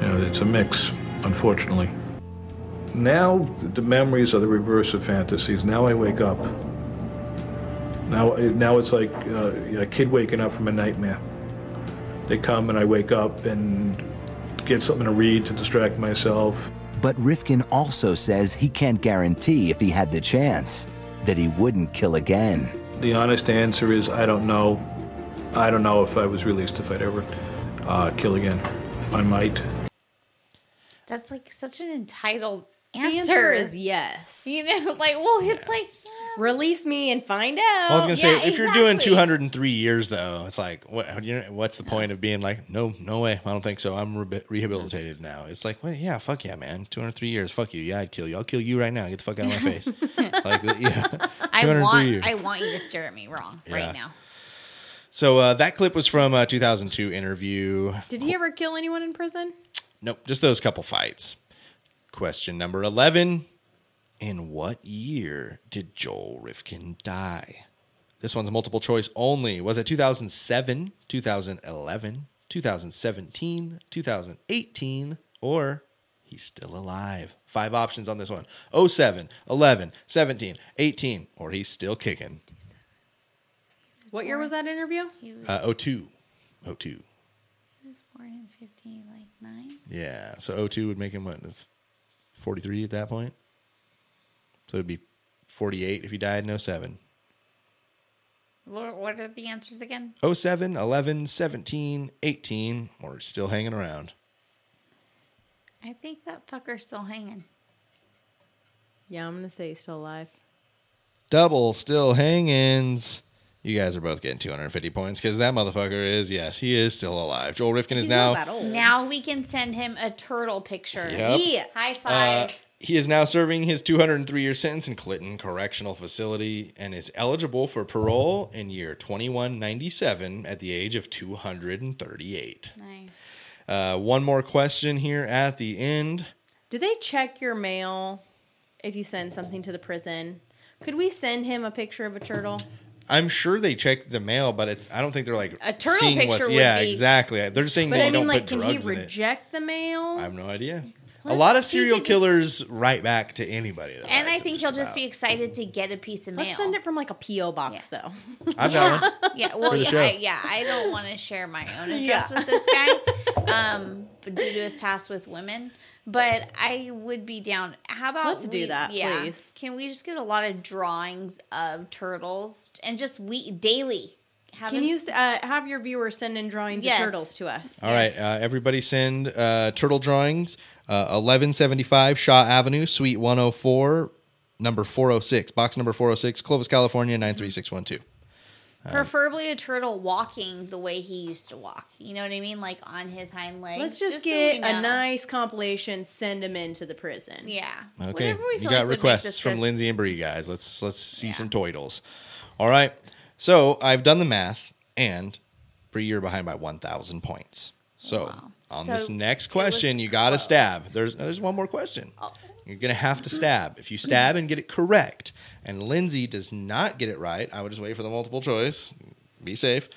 It's a mix, unfortunately. Now the memories are the reverse of fantasies. Now I wake up. Now it's like a kid waking up from a nightmare. They come and I wake up and get something to read to distract myself. But Rifkin also says he can't guarantee if he had the chance that he wouldn't kill again. The honest answer is I don't know. I don't know if I was released if I'd ever kill again. I might. that's like such an entitled The answer. answer is yes. It's like Release me and find out. I was gonna say, Yeah, if you're doing exactly. 203 years though, it's like, what's the point of being like, no way, I don't think so. I'm rehabilitated now. It's like, well, yeah, fuck yeah, man. 203 years, fuck you. Yeah, I'd kill you. I'll kill you right now. Get the fuck out of my face. Yeah. 203 years. I want you to stare at me wrong Yeah. right now. So that clip was from a 2002 interview. Did he ever kill anyone in prison? Nope, just those couple fights. Question number 11. In what year did Joel Rifkin die? This one's multiple choice only. Was it 2007, 2011, 2017, 2018, or he's still alive? 5 options on this one. 07, 11, 17, 18, or he's still kicking. What year was that interview? He was, 02. 02. he was born in 1599. Yeah, so 02 would make him what? That's 43 at that point? So it'd be 48 if he died in 07. What are the answers again? 07, 11, 17, 18, or still hanging around. I think that fucker's still hanging. Yeah, I'm gonna say he's still alive. Double still hangins. You guys are both getting 250 points because that motherfucker is, yes, he is still alive. Joel Rifkin is He's now. not that old. Now we can send him a turtle picture. Yep. Yeah. High five. He is now serving his 203-year sentence in Clinton Correctional Facility and is eligible for parole in year 2197 at the age of 238. Nice. One more question here at the end. Do they check your mail if you send something to the prison? Could we send him a picture of a turtle? I'm sure they check the mail, but I don't think they're like A turtle seeing picture what's. would Yeah, be- exactly. They're just saying But they I mean, don't like, put can he drugs in it. reject the mail? I have no idea. A Let's lot of see if serial he just- killers write back to anybody. that And I writes think them he'll just about. be excited to get a piece of mail. Let's send it from like a P.O. box, though. I've got one. Yeah, well, For the show. I don't want to share my own address Yeah. with this guy, but due to his past with women. But I would be down. How about Let's do that, please. Can we just get a lot of drawings of turtles and just daily? Can you have your viewers send in drawings Yes. of turtles to us? All right, everybody send turtle drawings. 1175 Shaw Avenue, Suite 104, number 406, box number 406, Clovis, California 93612. Preferably a turtle walking the way he used to walk. You know what I mean? Like on his hind legs. Let's just so get we a know. nice compilation, send them into the prison. Yeah. Okay, Whatever we you feel got like would make requests this from best- Lindsey and Bree, guys. Let's see some toidles. All right, so I've done the math, and Bree, you're behind by 1,000 points. So on So this next it question, was you got to close. stab. There's one more question. You're gonna have to stab. If you stab and get it correct, and Lindsey does not get it right, I would just wait for the multiple choice. Be safe.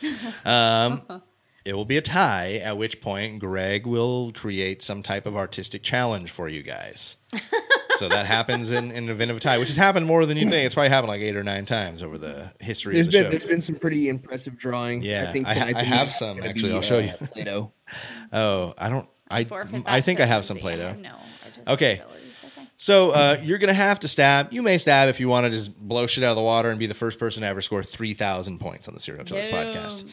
It will be a tie, at which point Greg will create some type of artistic challenge for you guys. So that happens in an event of a tie, which has happened more than you think. It's probably happened like 8 or 9 times over the history of the show. There's been some pretty impressive drawings. Yeah, I think I tonight the have next some, is gonna actually. be, I'll show you. Play-Doh. Oh, I Forfeit I that think to I have some Lindsay. I Play-Doh. have no artistic Okay. abilities. Okay. So you're going to have to stab. You may stab if you want to just blow shit out of the water and be the first person to ever score 3,000 points on the Serial Killers podcast.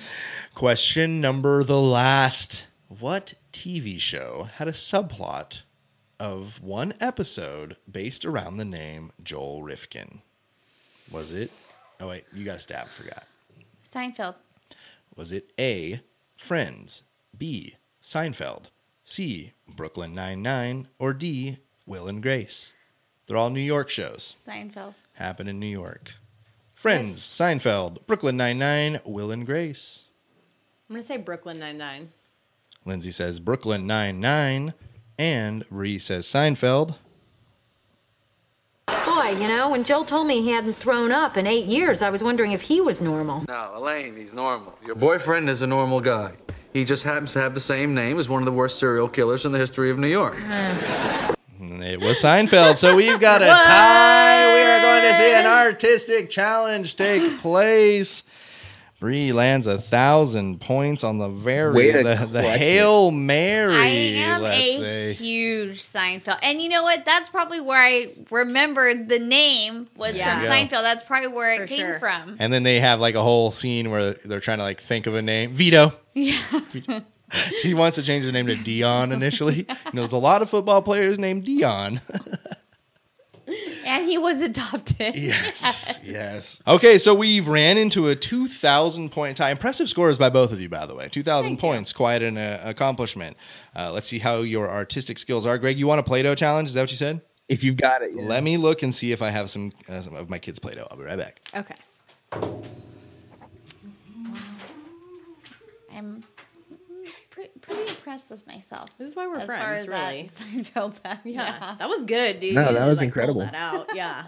Question number the last. What TV show had a subplot of one episode based around the name Joel Rifkin? Was it... Oh, wait. You got a stab. Forgot. Seinfeld. Was it A, Friends, B, Seinfeld, C, Brooklyn Nine-Nine, or D, Will and Grace? They're all New York shows. Seinfeld. Happen in New York. Friends, Seinfeld, Brooklyn Nine-Nine, Will and Grace. I'm going to say Brooklyn Nine-Nine. Lindsay says Brooklyn Nine-Nine, and Bree says Seinfeld. Boy, you know, when Joel told me he hadn't thrown up in 8 years, I was wondering if he was normal. No, Elaine, he's normal. Your boyfriend is a normal guy. He just happens to have the same name as one of the worst serial killers in the history of New York. It was Seinfeld, so we've got a tie. We are going to see an artistic challenge take place. Bree lands 1,000 points on the the Hail Mary. I am let's a say. huge Seinfeld. And you know what? That's probably where I remembered the name was from Seinfeld. That's probably where it came from. And then they have like a whole scene where they're trying to like think of a name. Vito. Yeah. She wants to change the name to Dion initially. There's a lot of football players named Dion. And he was adopted. Yes. Okay, so we've ran into a 2,000 point tie. Impressive scores by both of you, by the way. 2,000 points, quite an accomplishment. Let's see how your artistic skills are. Greg, you want a Play-Doh challenge? Is that what you said? If you've got it. Yeah. Let me look and see if I have some of my kids' Play-Doh. I'll be right back. Okay. I'm pretty impressed with myself. This is why we're as friends, far as really. Seinfeld. Yeah, that was good, dude. No, You that was like, incredible. pulled that out. Yeah,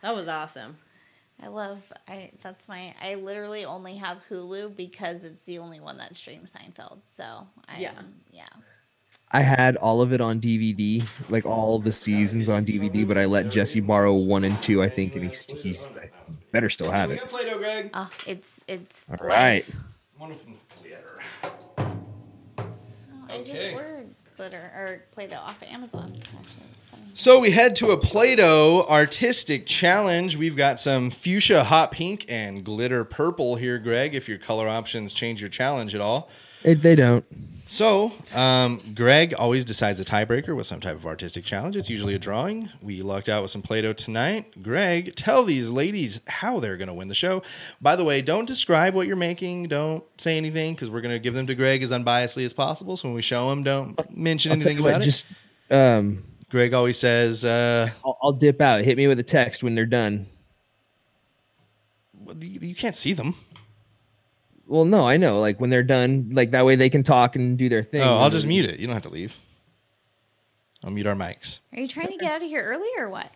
that was awesome. I literally only have Hulu because it's the only one that streams Seinfeld. So yeah. I had all of it on DVD, like all the seasons on DVD, but I let Jesse borrow 1 and 2, I think, and he better still have it. Play-Doh, Greg. Oh, it's All right. Wonderful glitter. I just ordered glitter or Play-Doh off of Amazon. Actually, it's funny. So we head to a Play-Doh artistic challenge. We've got some fuchsia hot pink and glitter purple here, Greg, if your color options change your challenge at all. They don't. So, Greg always decides a tiebreaker with some type of artistic challenge. It's usually a drawing. We lucked out with some Play-Doh tonight. Greg, tell these ladies how they're going to win the show. By the way, don't describe what you're making. Don't say anything because we're going to give them to Greg as unbiasedly as possible. So when we show them, don't mention anything about it. Just, Greg always says... I'll dip out. Hit me with a text when they're done. You can't see them. Well, no, I know. Like when they're done, like that way they can talk and do their thing. Oh, I'll just mute it. You don't have to leave. I'll mute our mics. Are you trying to get out of here early or what?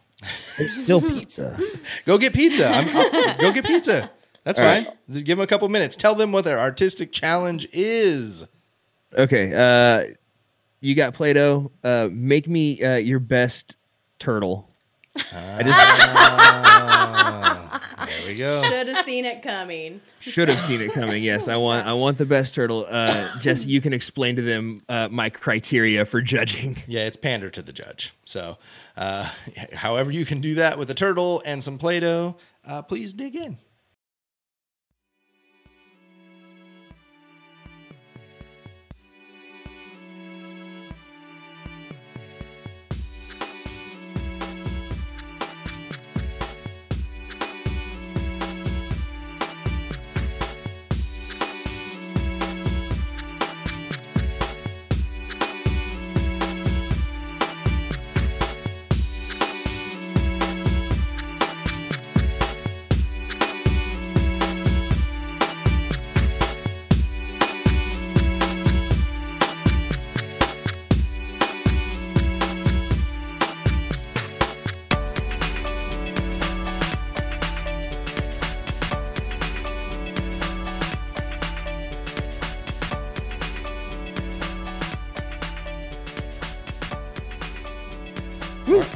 There's still pizza. Go get pizza. Go get pizza. That's All fine. right. Give them a couple minutes. Tell them what their artistic challenge is. Okay. You got Play-Doh. Make me your best turtle. There we go. Should have seen it coming. Should have seen it coming. Yes, I want the best turtle. Jesse, you can explain to them my criteria for judging. Yeah, it's pander to the judge. So, however you can do that with a turtle and some Play-Doh, please dig in.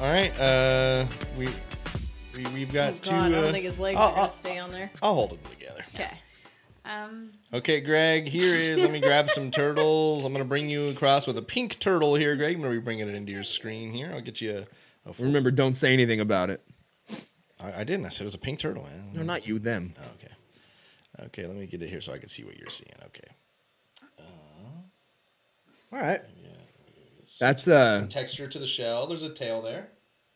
All right, we've got two. I don't think his legs are gonna stay on there. I'll hold them together. Okay. Okay, Greg. Here is. Let me grab some turtles. I'm gonna bring you across with a pink turtle here, Greg. I'm gonna be bringing it into your screen here. I'll get you a full. Remember, don't say anything about it. I didn't. I said it was a pink turtle. Man. No, not you. Them. Oh, okay. Okay. Let me get it here so I can see what you're seeing. Okay. All right. That's some texture to the shell. There's a tail there.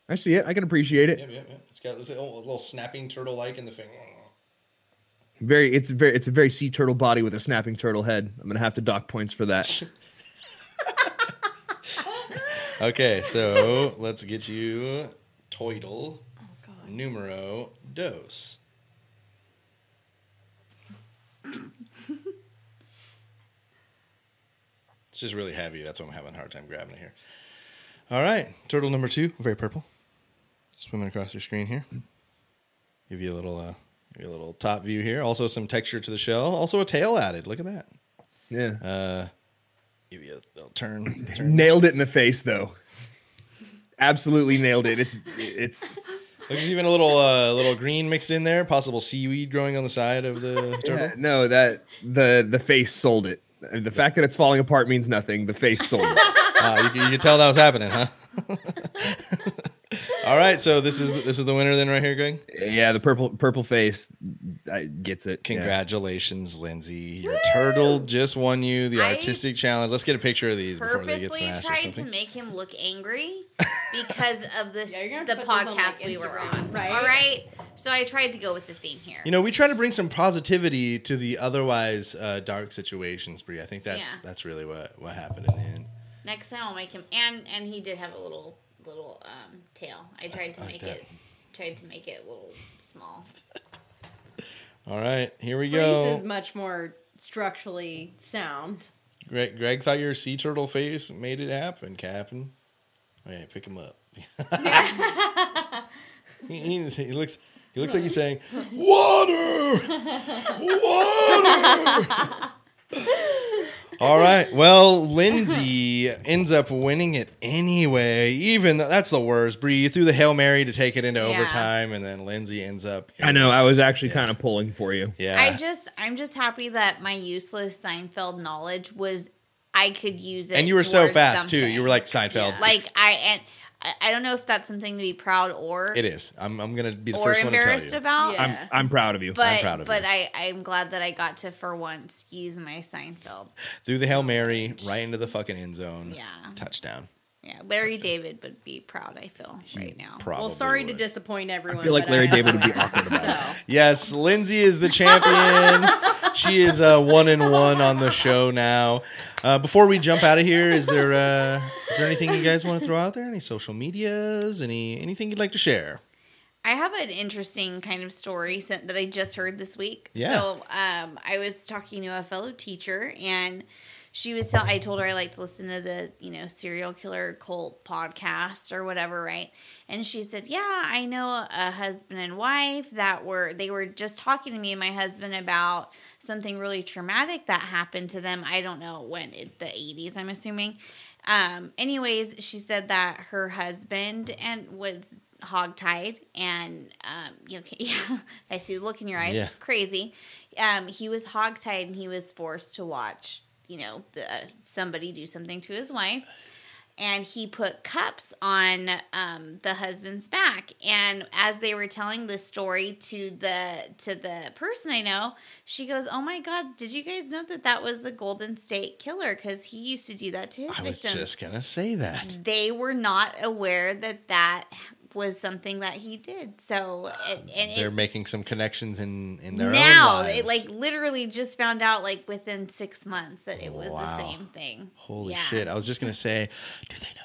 I see it. I can appreciate it. Yep. It's got this little snapping turtle-like in the thing. It's a very sea turtle body with a snapping turtle head. I'm gonna have to dock points for that. Okay, so let's get you Toidle numero dos. It's just really heavy. That's why I'm having a hard time grabbing it here. All right, turtle number 2, very purple, swimming across your screen here. Give you a little top view here. Also some texture to the shell. Also a tail added. Look at that. Yeah. Give you a little turn. Nailed it in the face though. Absolutely nailed it. It's. There's even a little green mixed in there. Possible seaweed growing on the side of the turtle. Yeah, no, that the face sold it. The fact that it's falling apart means nothing. The face sold it. You could tell that was happening, huh? All right, so this is the winner then right here, Greg? Yeah, the purple face gets it. Congratulations, Lindsay. Your turtle just won you the artistic challenge. Let's get a picture of these before they get smashed or tried something. to make him look angry because of this Yeah, the podcast we were on. Right? All right. So I tried to go with the theme here. You know, we try to bring some positivity to the otherwise dark situations, Bree. I think that's really what happened in the end. Next time I'll make him and he did have a little tail. I tried to make it a little small. All right, here we go. Reese is much more structurally sound. Greg thought your sea turtle face made it happen, Captain. Okay, pick him up. he looks like he's saying, "Water, water." All right. Well, Lindsay ends up winning it anyway. Even though that's the worst. Bree, you threw the Hail Mary to take it into overtime, and then Lindsay ends up. I know. I was actually kind of pulling for you. Yeah. I'm just happy that my useless Seinfeld knowledge I could use it. And you were so fast something. too. You were like Seinfeld. Yeah. Like I don't know if that's something to be proud or it is. I'm gonna be the first one to tell you. Or embarrassed about. Yeah. I'm proud of you. I'm proud of you. But you. I'm glad that I got to for once use my Seinfeld. Threw the Hail Mary right into the fucking end zone. Yeah. Touchdown. Yeah, Larry David would be proud, I feel, right now. Well, sorry to disappoint everyone. I feel like Larry David would be awkward about it. Yes, Lindsay is the champion. She is 1-1 on the show now. Before we jump out of here, is there anything you guys want to throw out there? Any social medias? Anything you'd like to share? I have an interesting kind of story that I just heard this week. Yeah. So I was talking to a fellow teacher, and she was I told her I like to listen to the, serial killer cult podcast or whatever, right? And she said, yeah, I know a husband and wife they were just talking to me and my husband about something really traumatic that happened to them. I don't know when, the 80s, I'm assuming. Anyways, she said that her husband was hogtied and, yeah, I see the look in your eyes. Yeah. Crazy. He was hogtied and he was forced to watch somebody do something to his wife, and he put cups on the husband's back. And as they were telling this story to the person I know, she goes, "Oh my God, did you guys know that was the Golden State Killer? Because he used to do that to his victims." I was just gonna say that. They were not aware that was something that he did. So they're making some connections in their own now lives. they literally just found out within 6 months that it was the same thing. Holy shit. I was just gonna say, do they know?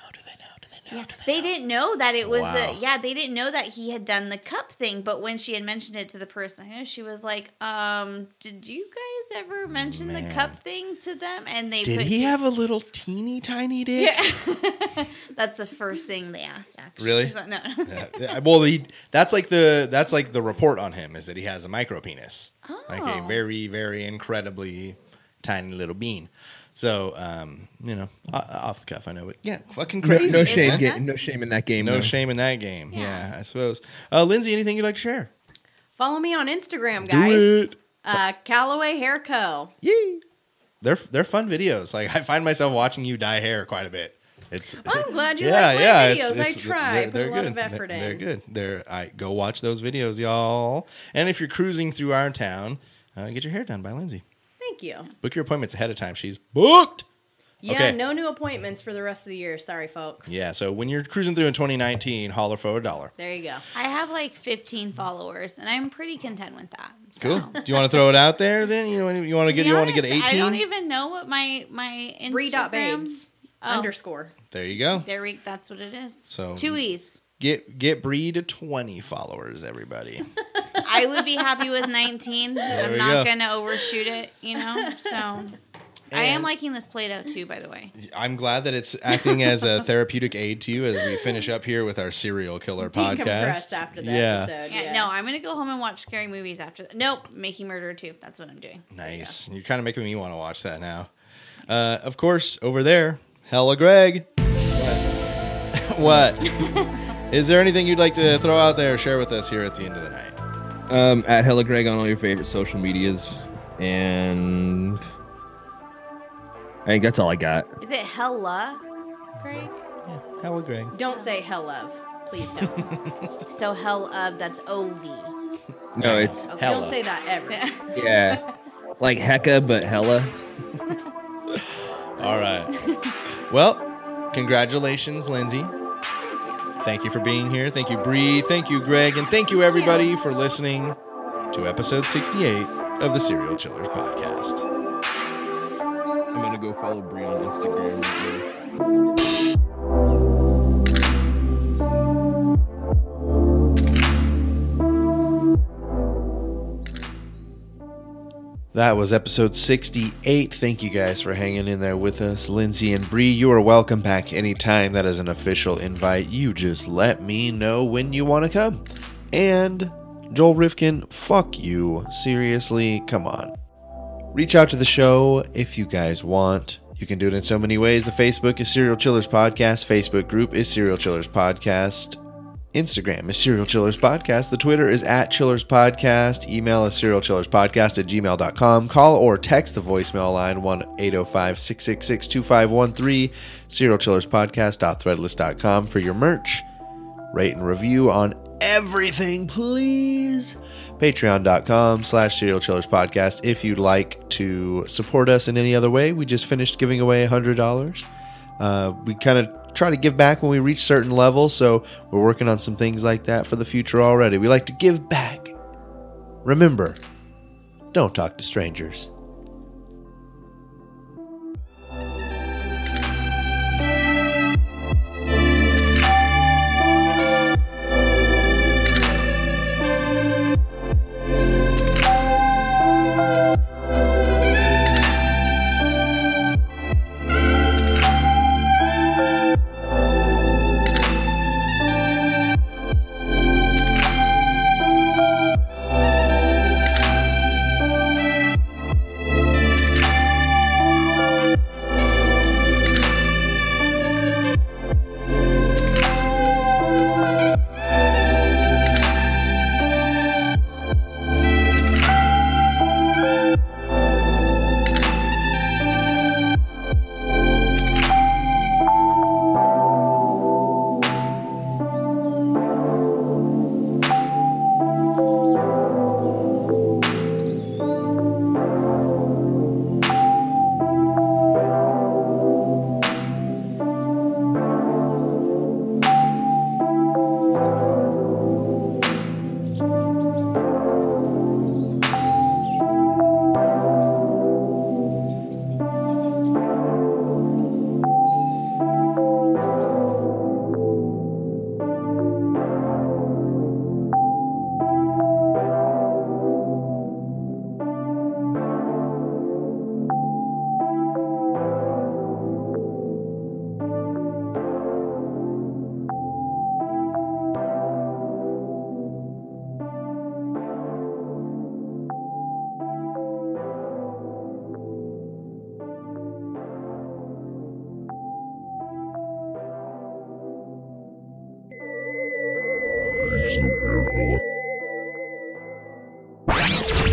They didn't know that it was Wow. they didn't know that he had done the cup thing, but when she had mentioned it to the person I know, she was like, did you guys ever mention the cup thing to them? And they Did he have a little teeny tiny dick? Yeah. That's the first thing they asked, actually. Really? No. Yeah. Well, that's like the report on him is that he has a micro penis. Oh. Like a very, very incredibly tiny little bean. So, off the cuff, I know, but yeah, fucking crazy. No shame. No shame in that game. No shame in that game. Yeah, I suppose. Lindsay, anything you'd like to share? Follow me on Instagram, Do guys. it. Callaway Hair Co. Yay! They're fun videos. Like I find myself watching you dye hair quite a bit. I'm glad you like my videos. I try. Put a lot good. of effort in. They're good. Go watch those videos, y'all. And if you're cruising through our town, get your hair done by Lindsay. Thank you. Book your appointments ahead of time. She's booked. Yeah, Okay. no new appointments for the rest of the year. Sorry, folks. Yeah, so when you're cruising through in 2019, holler for $1. There you go. I have like 15 followers, and I'm pretty content with that. So. Cool. Do you want to throw it out there then? You want to get 18? I don't even know what my Instagram Bree.babes _ There you go. That's what it is. So 2 E's. Get Bree to 20 followers, everybody. I would be happy with 19. I'm not going to overshoot it, so... I am liking this Play-Doh too, by the way. I'm glad that it's acting as a therapeutic aid to you as we finish up here with our serial killer podcast. Decompress after the episode. Yeah, no, I'm going to go home and watch scary movies after that. Nope, Making Murder 2. That's what I'm doing. Nice. You're kind of making me want to watch that now. Of course, over there, Hella Greg. What? Is there anything you'd like to throw out there or share with us here at the end of the night? At Hella Greg on all your favorite social medias. And I think that's all I got. Is it Hella Greg? Yeah, Hella Greg. Don't say hell of. Please don't. So hell of, that's O-V. No, it's okay. Don't say that ever. Yeah. Like Hecka, but Hella. All right. Well, congratulations, Lindsay. Thank you for being here. Thank you, Bree. Thank you, Greg. And thank you, everybody, for listening to episode 68 of the Serial Chillers podcast. I'm going to go follow Bree on Instagram. That was episode 68. Thank you guys for hanging in there with us. Lindsey and Bree, you are welcome back anytime. That is an official invite. You just let me know when you want to come. And Joel Rifkin, fuck you. Seriously, come on. Reach out to the show if you guys want. You can do it in so many ways. The Facebook is Serial Chillers Podcast. Facebook group is Serial Chillers Podcast. Instagram is Serial Chillers Podcast. The Twitter is @Chillers Podcast. Email is serialchillerspodcast@gmail.com. Call or text the voicemail line 1-805-666-2513. serialchillerspodcast.threadless.com for your merch. Rate and review on everything, please. Patreon.com/serialchillerspodcast if you'd like to support us in any other way. We just finished giving away $100. We kind of try to give back when we reach certain levels, so we're working on some things like that for the future already. We like to give back. Remember, don't talk to strangers.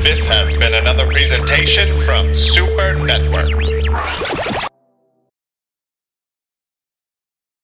This has been another presentation from SUPRnetwork.